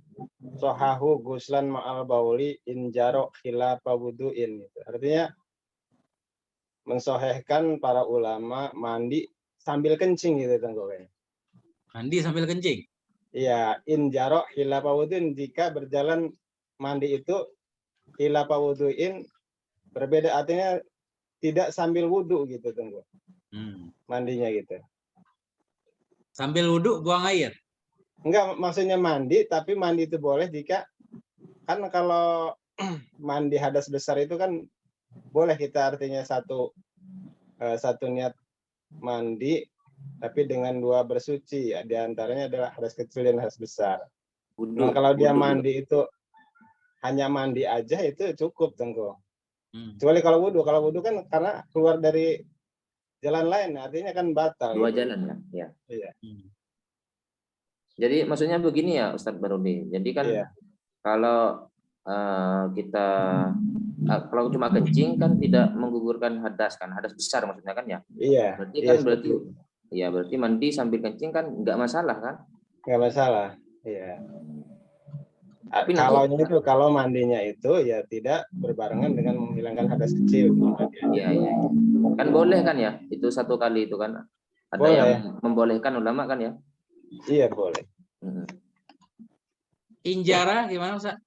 sohahu guslan ma'al bauli injaro khilafa wudu'in. Artinya mensohehkan para ulama mandi sambil kencing gitu Tengko. Mandi sambil kencing. Iya, injaro khilafa wudu'in, jika berjalan mandi itu khilafa wudu'in berbeda, artinya tidak sambil wudu gitu Tengko. Mandinya gitu. Sambil wudhu buang air. Enggak, maksudnya mandi, tapi mandi itu boleh jika, kan kalau mandi hadas besar itu kan boleh kita artinya satu niat mandi, tapi dengan dua bersuci, ya, diantaranya adalah hadas kecil dan hadas besar. Nah, kalau dia mandi itu hanya mandi aja itu cukup Tengko. Kecuali kalau wudhu kan karena keluar dari jalan lain, artinya kan batal. Dua gitu. jalan kan? Ya. Iya. Jadi maksudnya begini ya Ustadz Barudi. Jadi kan kalau kita kalau cuma kencing kan tidak menggugurkan hadas kan, hadas besar maksudnya kan ya. Iya. Berarti kan berarti mandi sambil kencing kan nggak masalah kan? Nggak masalah. Iya. Tapi kalau mandinya itu ya tidak berbarengan dengan menghilangkan hadas kecil. Iya. Kan boleh kan ya? Itu satu kali itu kan. Ada boleh. yang membolehkan ulama kan ya? Iya, boleh. Injara gimana Ustaz?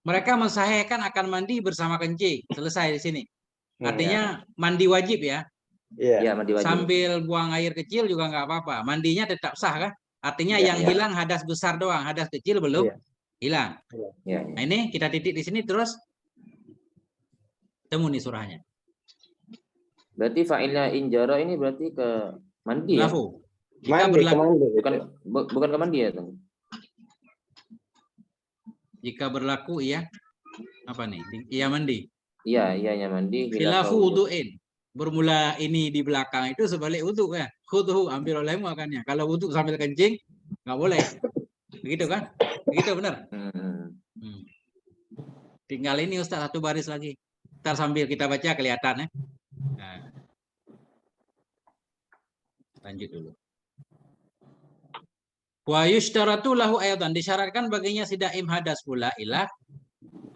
Mereka mensahihkan akan mandi bersama kencing. Selesai di sini. Artinya mandi wajib ya. Iya. Mandi wajib. Sambil buang air kecil juga nggak apa-apa. Mandinya tetap sah kan? Artinya yang hilang hadas besar doang, hadas kecil belum hilang. Iya. Nah, ini kita titik di sini terus temu nih surahnya. Berarti fa'ilnya injara ini berarti ke mandi ya? Jika berlaku, bukan ke mandi ya, Teng? jika berlaku iya. Apa nih? Iya mandi. Iya, iyanya mandi. Khilafu Khilafah wudu. wudu'in. Bermula ini di belakang itu sebalik wudhu ya. Khudhu ambil olehmu akannya. Kalau wudhu sambil kencing nggak boleh. Begitu kan? Begitu benar. Tinggal ini Ustaz satu baris lagi. Ntar sambil kita baca kelihatan ya. Nah. Lanjut dulu. Wa yushtaratu lahu ayatan, disyaratkan baginya si daim hadas pula ilah.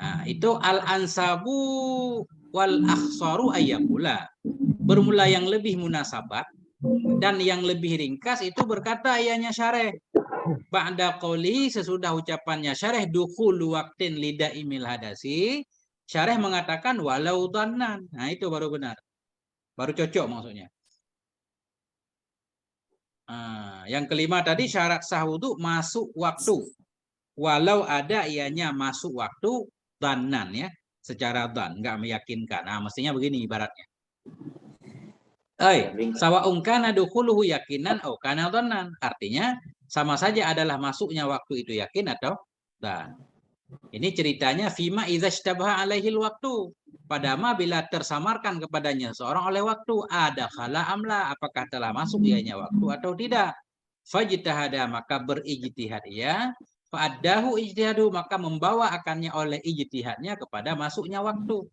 Nah, itu al-ansabu wal akhsaru ayyakula. Bermula yang lebih munasabat dan yang lebih ringkas itu berkata ianya syareh. Ba'da qauli, sesudah ucapannya syareh dukhulu waqtin lidaimil hadasi, syareh mengatakan walau dhannan. Nah, itu baru benar. Baru cocok maksudnya. Yang kelima tadi syarat sah wudu masuk waktu. Walau ada ianya masuk waktu dhannan ya, secara dhan, nggak meyakinkan. Nah, mestinya begini ibaratnya. Sawa'un kana dukhuluhu yakinan au kana dhannan. Artinya sama saja adalah masuknya waktu itu yakin atau dhan. Ini ceritanya fima idza ishtabaha alaihil waktu. Padama bila tersamarkan kepadanya seorang oleh waktu, ada khala amla, apakah telah masuk ianya waktu atau tidak. Fajtahada, maka berijtihad ia, fa'addahu ijtihadu, maka membawa akannya oleh ijtihadnya kepada masuknya waktu.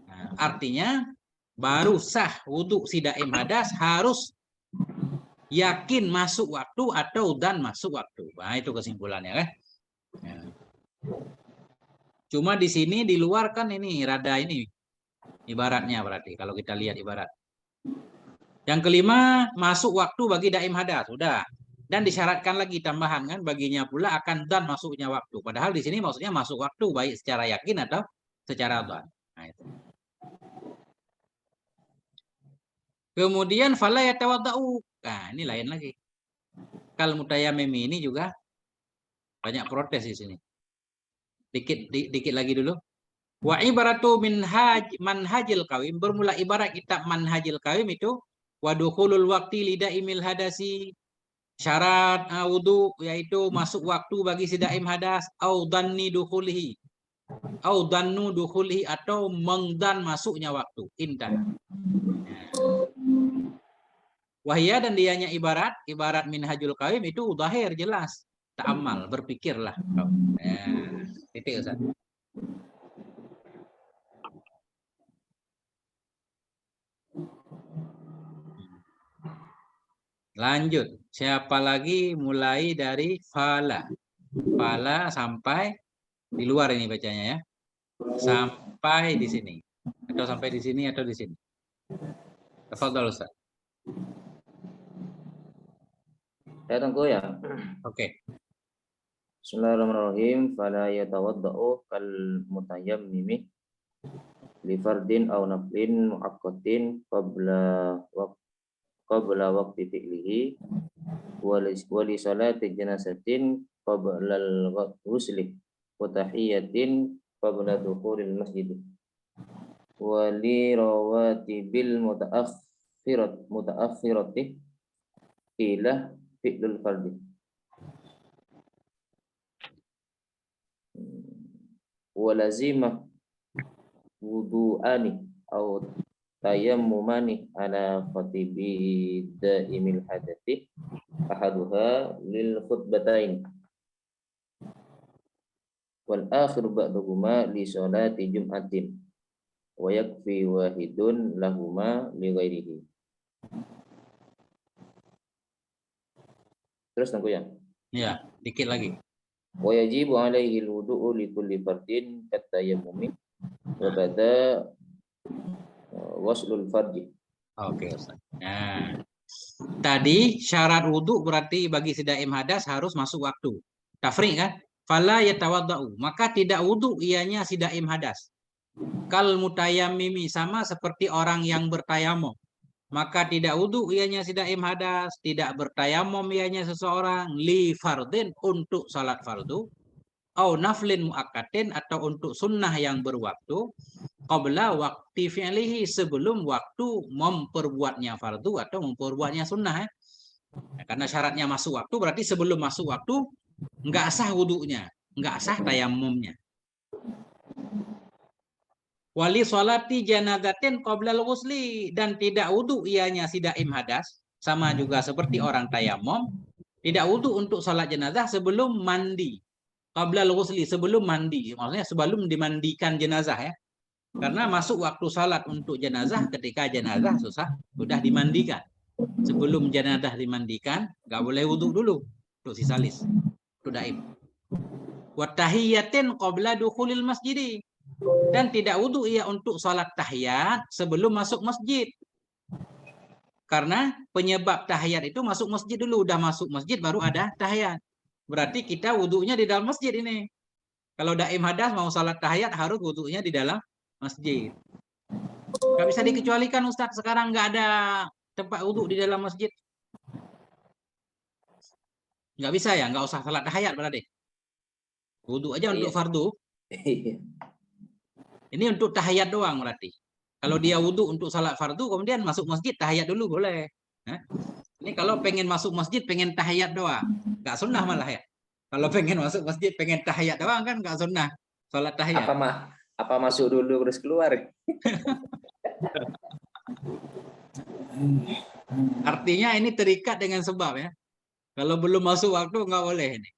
Nah, artinya baru sah wudu si daim hadas harus yakin masuk waktu atau dan masuk waktu. Nah, itu kesimpulannya kan. Ya. Cuma di sini di luar kan ini rada ini ibaratnya berarti kalau kita lihat ibarat. Yang kelima masuk waktu bagi daim hadas sudah, dan disyaratkan lagi tambahan kan baginya pula akan dan masuknya waktu. Padahal di sini maksudnya masuk waktu baik secara yakin atau secara dan. Nah, itu. Kemudian fala yatawaddau. Nah, ini lain lagi. Kal mutayammim ini juga banyak protes di sini. Dikit lagi dulu. Wa ibaratu manhajil qawim, bermula ibarat kitab manhajil qawim itu wa dukhulul waqti lidaimil hadasi, syarat wudu yaitu masuk waktu bagi si daim hadas, au dhanni dukhulihi, au dhannu dukhulihi, atau mengdan masuknya waktu. Indah. Wahya, dan dianya ibarat minhajul qawim itu zahir jelas. Ta'amal, berpikirlah kau. Titik Ustaz. Lanjut. Siapa lagi mulai dari fala. Fala sampai di luar ini bacanya ya. Sampai di sini. Atau sampai di sini atau di sini. Tafadhal Ustaz. Saya tunggu ya. Oke. Bismillahirrahmanirrahim. Fala yatawaddau kal mutayammimi li fardin aw naflin muaqqatin qabla waqti fi'lihi wa li salati janazatin qabla al-ghusli wa tahiyatin qabla dukhulil masjid wa li rawatibil mutaakhirati ila fi'lul fardi. Walazimah wudu'ani atau tayammumani ala khatibi daimil hadathi ahaduha lil khutbatain wal akhir ba'duhuma li sholati jum'atin wa yakfi wahidun lahuma li ghairihi. Terus tunggu ya. Ya, dikit lagi. Wa yajibu alaihi al-wudu'u li kulli fardin katayammumi wa bada waslul farji. Oke, Ustaz. Nah, tadi syarat wudhu berarti bagi si daim hadas harus masuk waktu. Tafriq kan? Fala yatawaddau, maka tidak wudhu ianya si daim hadas. Kal mutayammimi, sama seperti orang yang bertayamum. Maka tidak wudhu ianya si daim hadas, tidak bertayamum ianya seseorang li fardin untuk salat fardu, au naflin muakkatin atau untuk sunnah yang berwaktu, qabla waqti fi'lihi, sebelum waktu memperbuatnya fardu atau memperbuatnya sunnah. Karena syaratnya masuk waktu berarti sebelum masuk waktu enggak sah wudhunya, enggak sah tayamumnya. Wali sholati janazatin qoblal ghusli, dan tidak wudu ianya si daim hadas, sama juga seperti orang tayamum, tidak wudu untuk salat jenazah sebelum mandi. Qoblal ghusli, sebelum mandi, maksudnya sebelum dimandikan jenazah ya. Karena masuk waktu salat untuk jenazah ketika jenazah sudah dimandikan. Sebelum jenazah dimandikan, nggak boleh wudu dulu untuk si salis, untuk daim. Wa tahiyyatin qabla dukhulil masjidi, dan tidak wudu ia untuk sholat tahiyat sebelum masuk masjid. Karena penyebab tahiyat itu masuk masjid dulu. Udah masuk masjid baru ada tahiyat. Berarti kita wudunya di dalam masjid ini. Kalau daim hadas mau sholat tahiyat harus wudunya di dalam masjid. Nggak bisa dikecualikan Ustadz. Sekarang nggak ada tempat wudu di dalam masjid. Nggak bisa ya? Nggak usah sholat tahiyat berarti. Wudu aja untuk fardu. Ini untuk tahiyat doang berarti. Kalau dia wudhu untuk salat fardu, kemudian masuk masjid, tahiyat dulu boleh. Nah, ini kalau pengen masuk masjid, pengen tahiyat doang. Nggak sunnah malah ya. Kalau pengen masuk masjid, pengen tahiyat doang kan nggak sunnah. Salat tahiyat. Apa masuk dulu terus keluar? Artinya ini terikat dengan sebab ya. Kalau belum masuk waktu nggak boleh ini.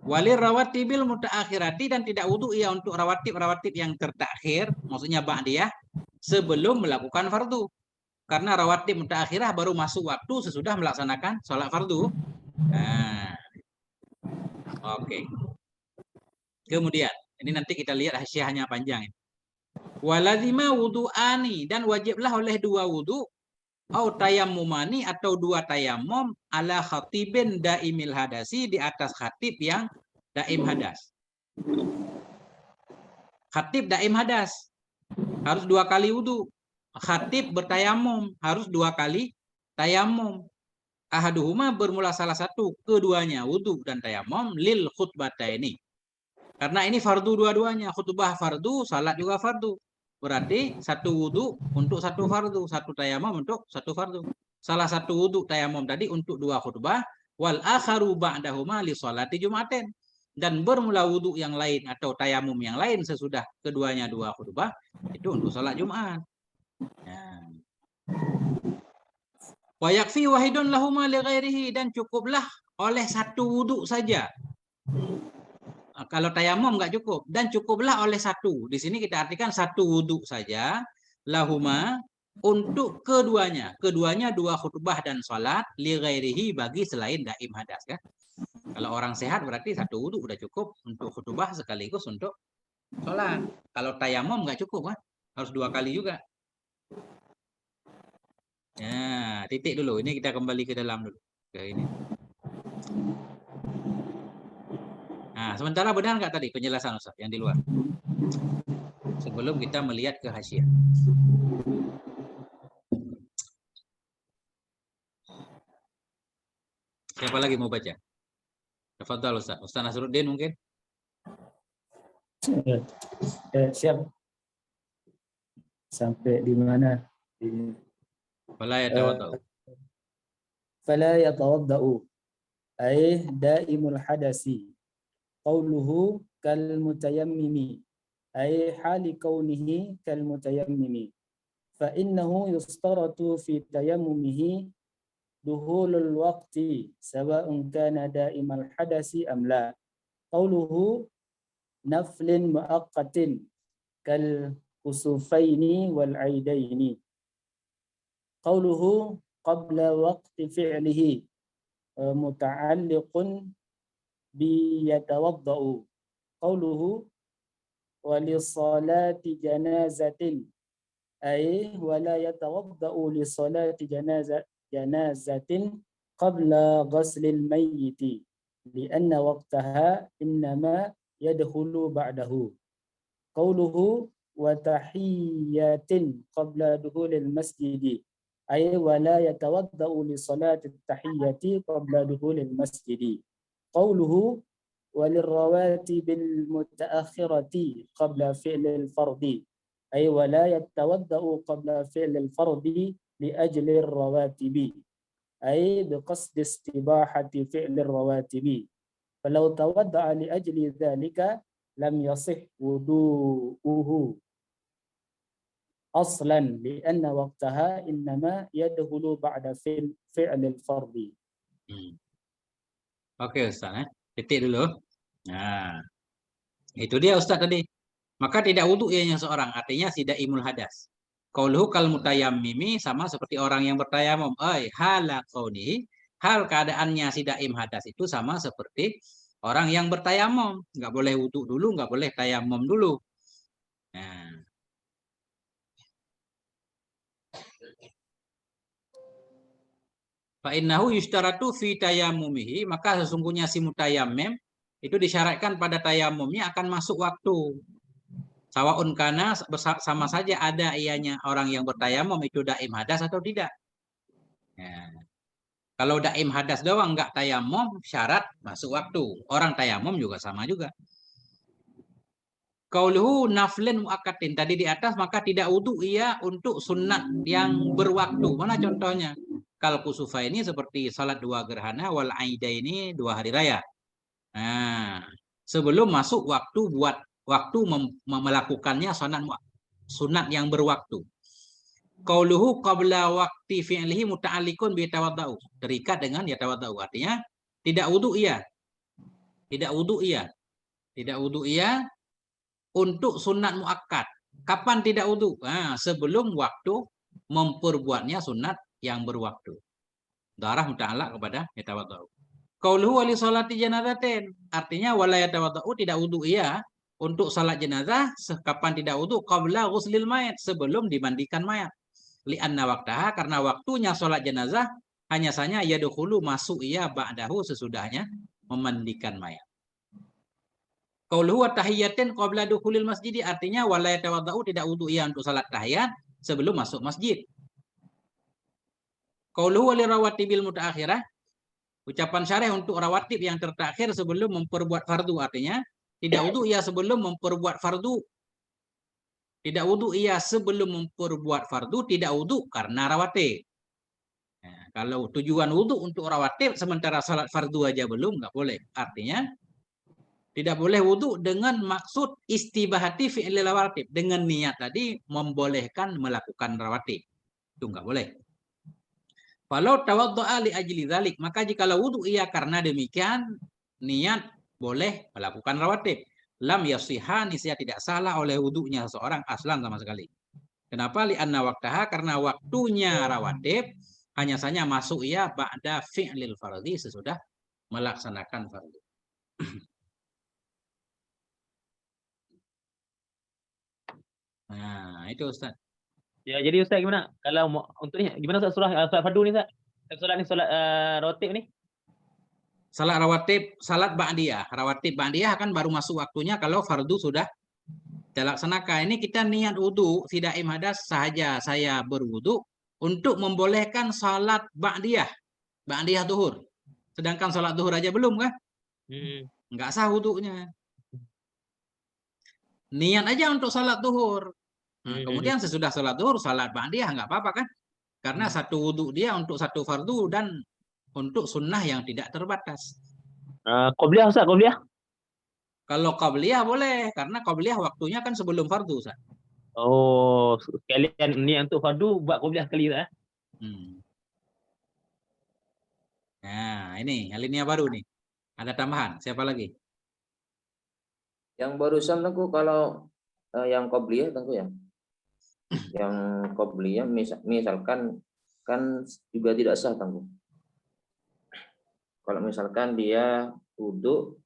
Walir rawatibil mutaakhirati, dan tidak wudu ia untuk rawatib yang tertakhir, maksudnya ba'diyah, sebelum melakukan fardu. Karena rawatib mutaakhirah baru masuk waktu sesudah melaksanakan sholat fardu. Nah, oke. Kemudian, ini nanti kita lihat hasyiahnya panjang. Walazima wudu'ani, dan wajiblah oleh dua wudu, au tayammumani, atau dua tayammum, ala khatibin daimil hadasi, di atas khatib yang daim hadas. Khatib daim hadas harus dua kali wudu. Khatib bertayamum harus dua kali tayamum. Ahaduhuma bermula salah satu, keduanya wudu dan tayamum, lil khutbataini. Karena ini fardu dua-duanya, khutbah fardu, salat juga fardu. Berarti satu wudu untuk satu fardu, satu tayamum untuk satu fardu. Salah satu wudu tayamum tadi untuk dua khutbah, wal akharu ba'dahuma li sholati Jum'atin. Dan bermula wudu yang lain atau tayamum yang lain sesudah keduanya dua khutbah itu untuk salat Jumat. Wa yakfi wahidun lahuma li ghairihi, dan cukuplah oleh satu wudu saja. Kalau tayamum nggak cukup, dan cukuplah oleh satu. Di sini kita artikan satu wudu saja, lahuma, untuk keduanya. Keduanya dua khutbah dan sholat, li ghairihi, bagi selain daim hadas kan. Kalau orang sehat berarti satu wudu udah cukup untuk khutbah sekaligus untuk sholat. Kalau tayamum nggak cukup kan, harus dua kali juga. Nah, titik dulu. Ini kita kembali ke dalam dulu. Ke ini. Nah, sementara benar nggak tadi penjelasan Ustaz yang di luar? Sebelum kita melihat ke hasyiah. Siapa lagi mau baca? Tafadhal Ustaz. Ustaz Nasruddin mungkin? Siap. Sampai di mana? Fala yatawaddau. Fala yatawaddau. Ay daimul hadasi. Qauluhu kal mutayammimi. Ay hali kaunihi kal mutayammimi. Fa innahu yustaratu fi tayammumihi duhulul waqti sawa'un kana daimal hadasi am la. Qauluhu naflin muaqqatin kal kusufaini wal aidaini. Qauluhu qabla waqti fi'lihi muta'alliqun bi yatawaddau. Qauluhu wa li salati janazatin ay wa la yatawaddau li salati janazatin qabla ghaslil mayyiti lianna waqtaha innama yadkhulu ba'dahu. Qauluhu wa tahiyyatin qabla dukhulil masjidi ay wa la yatawaddau li salati tahiyyati qabla dukhulil masjidi. Qauluhu walirrawatibil mutaakhirati qabla fi'lil fardi ay wa la yatawaddau qabla fi'lil fardi li ajli rawatibi ay biqasdi istibahati fi'lir rawatibi. Falau tawadda'a li ajli dzalika lam yasih wudu'uhu aslan li'anna waqtaha innama yadkhulu ba'da fi'lil fardhi. Oke Ustaz, titik dulu. Nah, itu dia Ustaz tadi. Maka tidak wudu ianya seorang, artinya tidak imul hadas. Qauluhu kal mutayammimi, sama seperti orang yang bertayamum. Hala qauli, hal keadaannya si daim hadas itu sama seperti orang yang bertayamum. Nggak boleh wudu dulu, nggak boleh tayamum dulu. Nah. Fa innahu yustaratu fi tayammumihi, maka sesungguhnya si mutayammim itu disyaratkan pada tayamumnya akan masuk waktu. Sawaun kana, sama saja ada ianya orang yang bertayamum itu daim hadas atau tidak. Nah, kalau daim hadas doang nggak tayamum, syarat masuk waktu. Orang tayamum juga sama juga. Qauluhu naflin muakkatin, tadi di atas, maka tidak wudu ia untuk sunat yang berwaktu. Mana contohnya? Kal kusufa ini seperti salat 2 gerhana, wal aida ini 2 hari raya. Nah, sebelum masuk waktu buat waktu melakukannya sunat yang berwaktu. Qauluhu qabla waqti fi'lihi muta'alliqun bi tawaddau, terikat dengan yatawaddau, artinya tidak wudu ia. Tidak wudu ia. Tidak wudu ia untuk sunat muakkad. Kapan tidak wudu? Nah, sebelum waktu memperbuatnya sunat yang berwaktu. Darah muta'allaq kepada yatawaddau. Qauluhu wali salati janazatin, artinya wala yatawaddau, tidak wudu ia untuk salat jenazah kapan tidak wudu? Qabla ghuslil mayat, sebelum dimandikan mayat. Li'anna waqtaha, karena waktunya salat jenazah hanya saja yadkhulu, masuk ia ba'dahu, sesudahnya memandikan mayat. Qauluhu wa tahiyyatin qabla dukhulil masjid, artinya wala yatawaddau, tidak wudu ia untuk salat tahiyat sebelum masuk masjid. Qauluhu wali rawatibil mutaakhirah, ucapan syarih untuk rawatib yang terakhir sebelum memperbuat fardu, artinya tidak wudu ia sebelum memperbuat fardu. Tidak wudu ia sebelum memperbuat fardu, tidak wudu karena rawatib. Nah, kalau tujuan wudu untuk rawatib sementara salat fardu aja belum, nggak boleh. Artinya tidak boleh wudu dengan maksud istibahati fi'lil rawatib, dengan niat tadi membolehkan melakukan rawatib. Itu nggak boleh. Kalau tawaddu'a li ajli dzalik, maka jikalau wudu ia karena demikian niat, boleh melakukan rawatib. Lam yasiha, niscaya tidak salah oleh wudunya seseorang aslan sama sekali. Kenapa? Li'anna waqtaha, karena waktunya rawatib hanya saja masuk ia ba'da fi'lil fardhi, sesudah melaksanakan fardu. Nah, itu Ustaz. Ya, jadi Ustaz gimana? Kalau untuk ni gimana Ustaz surah salat fardu ni Ustaz? Solat rawatib ni? Salat rawatib, salat ba'diyah. Rawatib ba'diyah kan baru masuk waktunya kalau fardu sudah dilaksanakan. Ini kita niat wudu, tidak hadas saja saya berwudu untuk membolehkan salat ba'diyah. Ba'diyah zuhur. Sedangkan salat zuhur aja belum kan? Enggak sah wudunya. Niat aja untuk salat zuhur. Nah, kemudian sesudah salat zuhur, salat ba'diyah enggak apa-apa kan? Karena satu wudu dia untuk satu fardu dan untuk sunnah yang tidak terbatas. Qabliyah Ustaz, qabliyah? Kalau qabliyah boleh, karena qabliyah waktunya kan sebelum fardu Ustaz. Oh, sekalian ni untuk fardu buat qabliyah sekali Ustaz. Nah, ini alinea baru nih. Ada tambahan, siapa lagi? Yang barusan Tengku, kalau yang qabliyah Tengku ya. Yang qabliyah misalkan kan juga tidak sah Tengku. Kalau misalkan dia wudu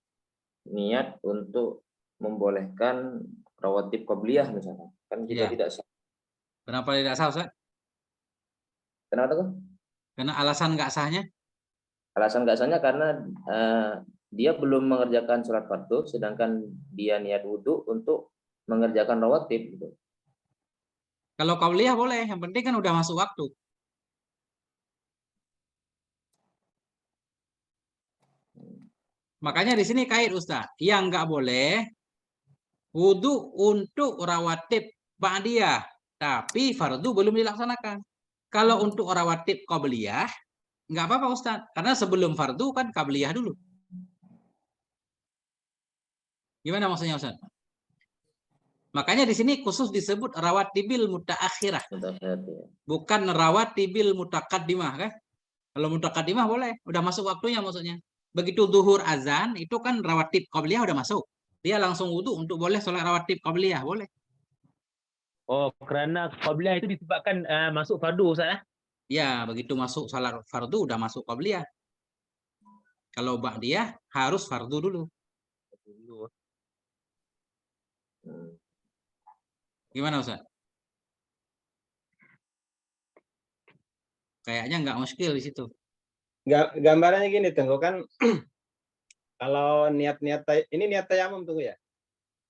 niat untuk membolehkan rawatib qabliyah misalkan, kan juga tidak sah. Kenapa tidak sah Ustaz? Kenapa tuh? Karena alasan nggak sahnya? Alasan nggak sahnya karena dia belum mengerjakan sholat fardu, sedangkan dia niat wudu untuk mengerjakan rawatib gitu. Kalau qabliyah boleh, yang penting kan udah masuk waktu. Makanya di sini kait Ustaz, yang nggak boleh wudu untuk rawatib ba'diyah, tapi fardu belum dilaksanakan. Kalau untuk rawatib qabliyah, nggak apa-apa Ustaz, karena sebelum fardu kan qabliyah dulu. Gimana maksudnya Ustaz? Makanya di sini khusus disebut rawatibil mutaakhirah, Mutakhir, ya. bukan rawatibil mutaqaddimah kan? Kalau mutaqaddimah boleh, udah masuk waktunya maksudnya. Begitu zuhur azan itu kan rawatib qabliyah udah masuk. Dia langsung wudu untuk boleh sholat rawatib qabliyah, boleh. Oh, kerana qabliyah itu disebabkan masuk fardu Ustaz. Ya, begitu masuk sholat fardu udah masuk qabliyah. Kalau ba'diyah harus fardu dulu. Hmm. Gimana Ustaz? Kayaknya nggak muskil di situ. Gambarannya gini Tengku kan kalau niat-niat ini niat tayamum Tengku ya.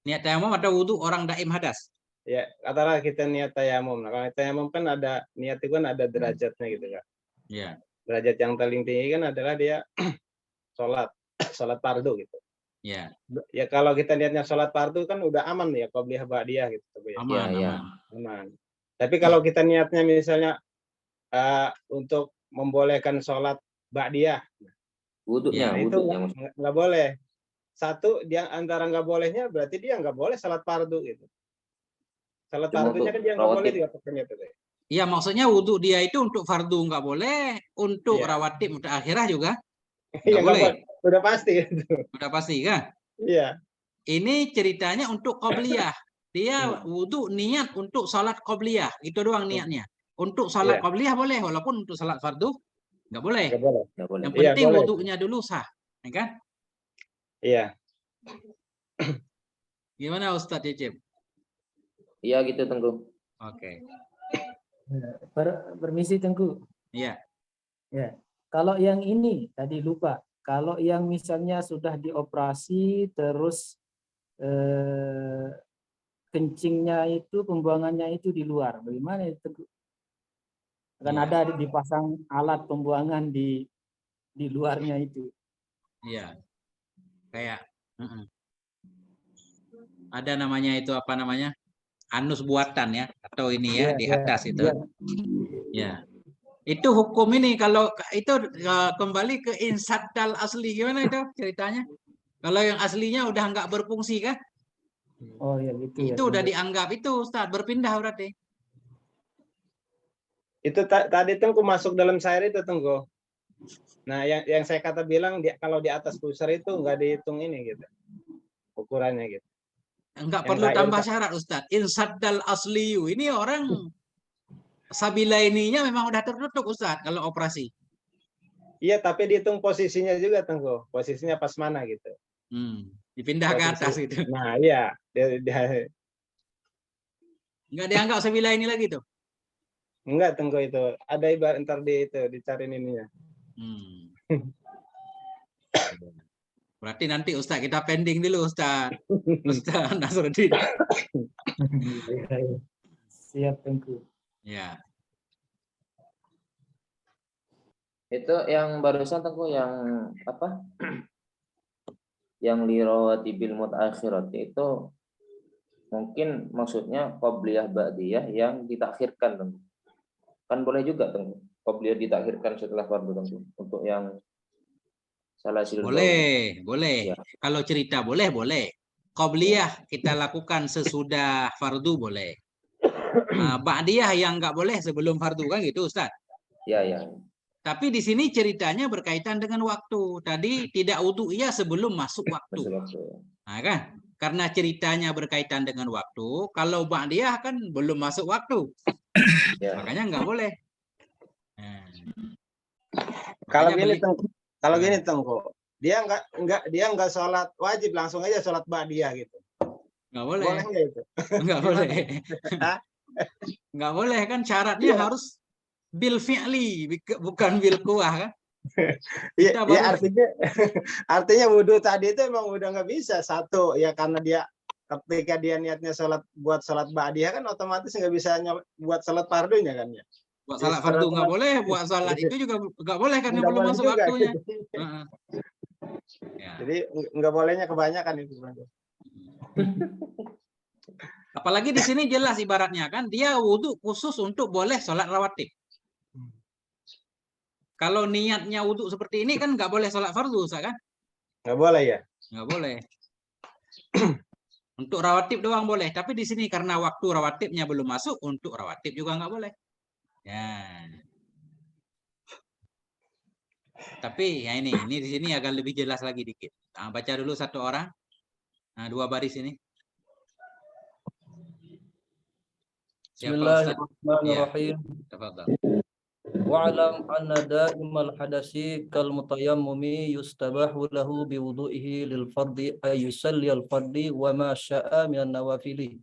Niat tayamum ada wudu orang daim hadas. Ya, katakanlah kita niat tayamum. Nah, kalau tayamum kan ada niat itu kan ada derajatnya gitu kan. Ya. Derajat yang paling tinggi kan adalah dia sholat fardu gitu. Ya. Ya kalau kita niatnya sholat fardu kan udah aman ya qabliyah ba'diyah gitu Tengku ya. Aman, Ya, ya. aman. Aman. Tapi kalau kita niatnya misalnya untuk membolehkan sholat ba'diyah, Wudunya, Ya, itu wudunya maksudnya. nggak boleh. Satu, dia antara nggak bolehnya berarti dia nggak boleh sholat fardu gitu. Sholat Cuma fardunya untuk kan dia nggak boleh rawatib. juga pakainya tuh. Iya, maksudnya wudu dia itu untuk fardu nggak boleh, untuk Iya. rawatib mutaakhirah juga Iya nggak boleh. udah pasti itu. Udah pasti kan? Iya. Ini ceritanya untuk qobliyah. Dia wudu niat untuk sholat qobliyah, itu doang niatnya. Untuk sholat Iya. qobliyah boleh, walaupun untuk sholat fardu nggak boleh. Nggak boleh. Nggak boleh. Yang Iya, penting boleh. wudunya dulu sah, ya kan? Iya. Gimana Ustadz Cecep? Iya gitu Tengku. Oke. Permisi Tengku. Iya. Ya. Kalau yang ini tadi lupa. Kalau yang misalnya sudah dioperasi terus kencingnya itu pembuangannya itu di luar. Bagaimana itu? Akan Iya. ada dipasang alat pembuangan di luarnya itu. Iya. Kayak ada namanya itu apa namanya? Anus buatan ya, atau ini ya di atas itu. Ya. Itu hukum ini kalau itu kembali ke insaddal asli, gimana itu ceritanya? Kalau yang aslinya udah nggak berfungsi kan? Oh ya gitu ya. Itu udah dianggap itu Ustaz berpindah berarti. Itu tadi Tengku masuk dalam syair itu Tengku. Nah, yang saya kata bilang kalau di atas pusar itu nggak dihitung ini gitu. Ukurannya gitu. Enggak Yang perlu syair tambah syarat Ustaz. Insaddal asliyu. Ini orang sabila ininya memang udah tertutup Ustaz kalau operasi. Iya, tapi dihitung posisinya juga Tengku. Posisinya pas mana gitu. Dipindah ke Posisi. atas gitu. Nah, iya. Enggak dianggap sabila ini lagi tuh. Enggak Tengku itu. Ada ibarat ntar dicariin ininya. Berarti nanti Ustaz kita pending dulu Ustaz. Ustaz Nasruddin. Siap Tengku. Ya. Itu yang barusan Tengku yang apa? Yang lirawatibil mutaakhirat itu mungkin maksudnya qabliyah ba'diyah yang ditakhirkan Tengku. Kan boleh juga Tengku. Qabliyah ditakhirkan setelah fardu Tengku. Untuk yang salasil Boleh, boleh. Ya. Kalau cerita boleh, boleh. Qabliyah kita lakukan sesudah fardu boleh. Ba'diyah yang nggak boleh sebelum fardu kan gitu Ustaz. Ya, ya. Tapi di sini ceritanya berkaitan dengan waktu. Tadi tidak wudu iya sebelum masuk waktu. Nah, kan? Karena ceritanya berkaitan dengan waktu, kalau ba'diyah kan belum masuk waktu. Ya. Makanya nggak boleh. Kalau gini Tengku, dia nggak sholat wajib, langsung aja sholat ba'diyah gitu. Nggak boleh. Boleh nggak itu? Nggak boleh. Nggak boleh kan syaratnya harus bil fi'li bukan bil kuah kan? Iya, artinya wudhu tadi itu emang udah nggak bisa satu ya karena dia ketika dia niatnya buat sholat ba'diyah kan otomatis nggak bisa buat sholat fardunya kan ya. Buat sholat fardu nggak boleh, buat sholat itu juga nggak boleh karena belum masuk waktunya. Ya. Jadi nggak bolehnya kebanyakan itu. Apalagi di sini jelas ibaratnya kan dia wudhu khusus untuk boleh sholat rawatib. Kalau niatnya wudhu seperti ini kan nggak boleh sholat fardu, kan? Nggak boleh ya? Nggak boleh. Untuk rawatib doang boleh, tapi di sini karena waktu rawatibnya belum masuk, untuk rawatib juga nggak boleh. Ya. Tapi ya ini di sini agak lebih jelas lagi dikit. Nah, baca dulu satu orang. Nah, 2 baris ini. Siapa Ustaz? Bismillahirrahmanirrahim. Tafadhal. Wa'lam anna da'imal hadasi kal mutayammumi yustabahu lahu biwudu'ihi lil fardi ay yusalli al fardi wa ma sya'a min nawafili.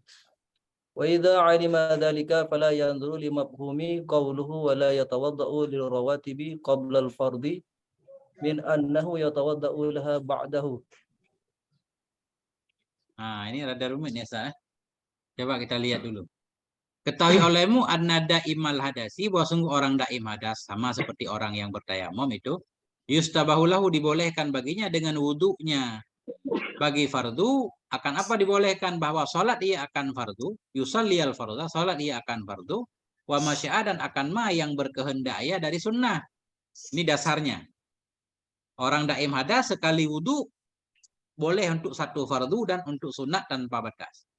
Wa idza 'alima dhalika fala yanzuru li mafhumi qawluhu wa la yatawadda'u lil rawatibi qabla al fardi min annahu yatawadda'u laha ba'dahu. Nah, ini rada rumit ya, Ustaz. Coba kita lihat dulu. Ketahui olehmu anna daimal hadasi, bahwa sungguh orang daim hadas sama seperti orang yang bertayamum itu yustabahulahu, dibolehkan baginya dengan wudunya bagi fardu. Akan apa dibolehkan? Bahwa sholat ia akan fardu, yusalliyal fardu, sholat ia akan fardu, wa masya'a, dan akan ma yang berkehendak ia dari sunnah. Ini dasarnya. Orang daim hadas sekali wudu boleh untuk satu fardu dan untuk sunat tanpa batas.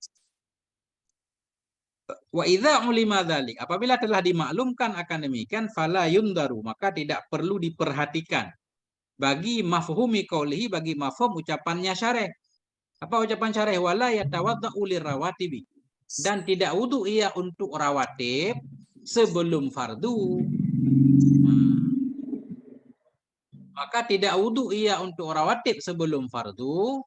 Wa idza ulima dzalik, apabila telah dimaklumkan akan demikian, fala yundaru, maka tidak perlu diperhatikan bagi mafhumi qaulihi, bagi mafhum ucapannya syarih. Apa ucapan syarih? Wala yatawadda'u lirawatibi, dan tidak wudu ia untuk rawatib sebelum fardu. Maka tidak wudu ia untuk rawatib sebelum fardu.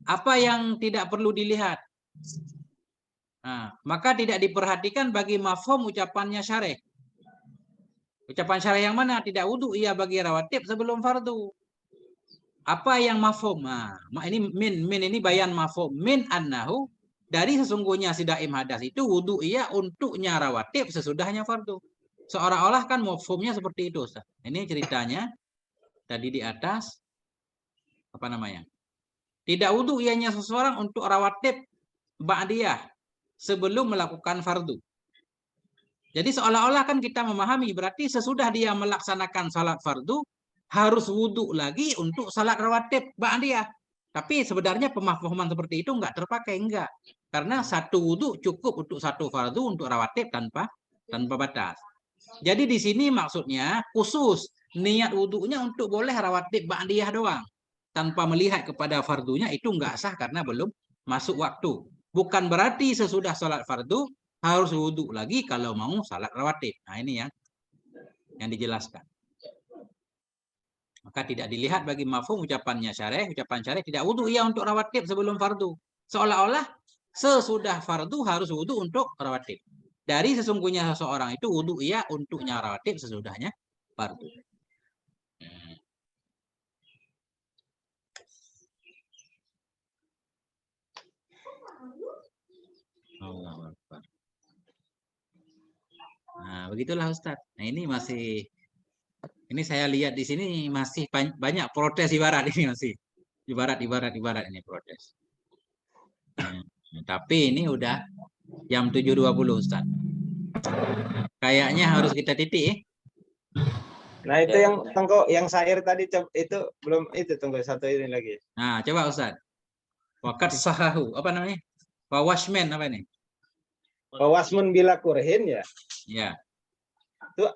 Apa yang tidak perlu dilihat? Maka tidak diperhatikan bagi mafhum ucapannya syarih. Ucapan syarih yang mana? Tidak wudu ia bagi rawatib sebelum fardu. Apa yang mafhum? Ini min ini bayan mafhum. Min annahu, dari sesungguhnya si daim hadas itu wudu ia untuknya rawatib sesudahnya fardu. Seolah-olah kan mafhumnya seperti itu, Ustaz. Ini ceritanya tadi di atas, apa namanya? Tidak wudu ianya seseorang untuk rawatib ba'diyah sebelum melakukan fardu. Jadi seolah-olah kan kita memahami, berarti sesudah dia melaksanakan salat fardu harus wudu lagi untuk salat rawatib ba'diyah. Tapi sebenarnya pemahaman seperti itu enggak terpakai, enggak. Karena satu wudu cukup untuk satu fardu, untuk rawatib tanpa batas. Jadi di sini maksudnya khusus niat wudunya untuk boleh rawatib ba'diyah doang. Tanpa melihat kepada fardunya, itu enggak sah karena belum masuk waktu. Bukan berarti sesudah salat fardu harus wudhu lagi kalau mau salat rawatib. Nah, ini yang dijelaskan. Maka tidak dilihat bagi mafhum ucapannya syarih, ucapan syarih tidak wudhu ia untuk rawatib sebelum fardu. Seolah-olah sesudah fardu harus wudhu untuk rawatib. Dari sesungguhnya seseorang itu wudhu ia untuknya rawatib sesudahnya fardu. Allahu Akbar. Nah, begitulah Ustaz. Nah, ini saya lihat di sini masih banyak protes ibarat ini masih. Ibarat ini protes. Tapi ini udah jam 7.20 Ustaz. Kayaknya harus kita titik. Nah, itu yang Tengko, yang syair tadi itu belum itu, tunggu satu ini lagi. Nah, coba Ustaz. Waqad sahahu, apa namanya? Wawasmen apa ini? Wawasmun bila kurhin ya. Ya. Itu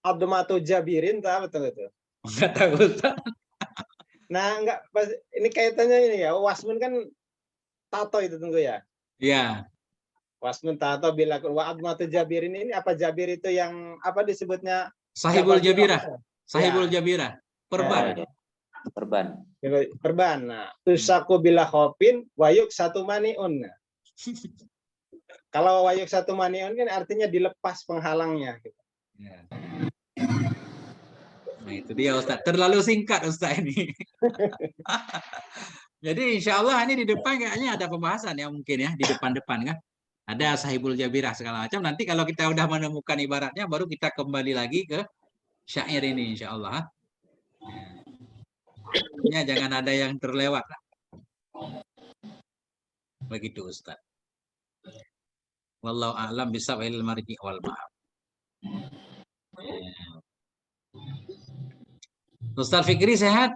abdomatu jabirin tak betul itu? Enggak tahu Ustaz. Nah, enggak ini kaitannya ini ya. Wasmun kan tato itu tunggu ya. Iya. Wasmun tato bila wa abdomatu jabirin ini apa Jabir itu yang apa disebutnya? Sahibul Jabirah. Sahibul Jabirah. Perban. Perban. Nah, tusaku bila khopin wayuk satu maniun. Kalau wayuk satu maniun kan artinya dilepas penghalangnya. Ya. Nah, itu dia Ustaz. Terlalu singkat Ustaz ini. Jadi insya Allah ini di depan kayaknya ada pembahasan ya mungkin ya. Di depan-depan kan. Ada Sahibul Jabirah segala macam. Nanti kalau kita udah menemukan ibaratnya baru kita kembali lagi ke syair ini insya Allah. Ya, jangan ada yang terlewat. Begitu Ustaz. Wallahu a'lam bisawa'il marji wal ma'ab. Ustaz Fikri sehat?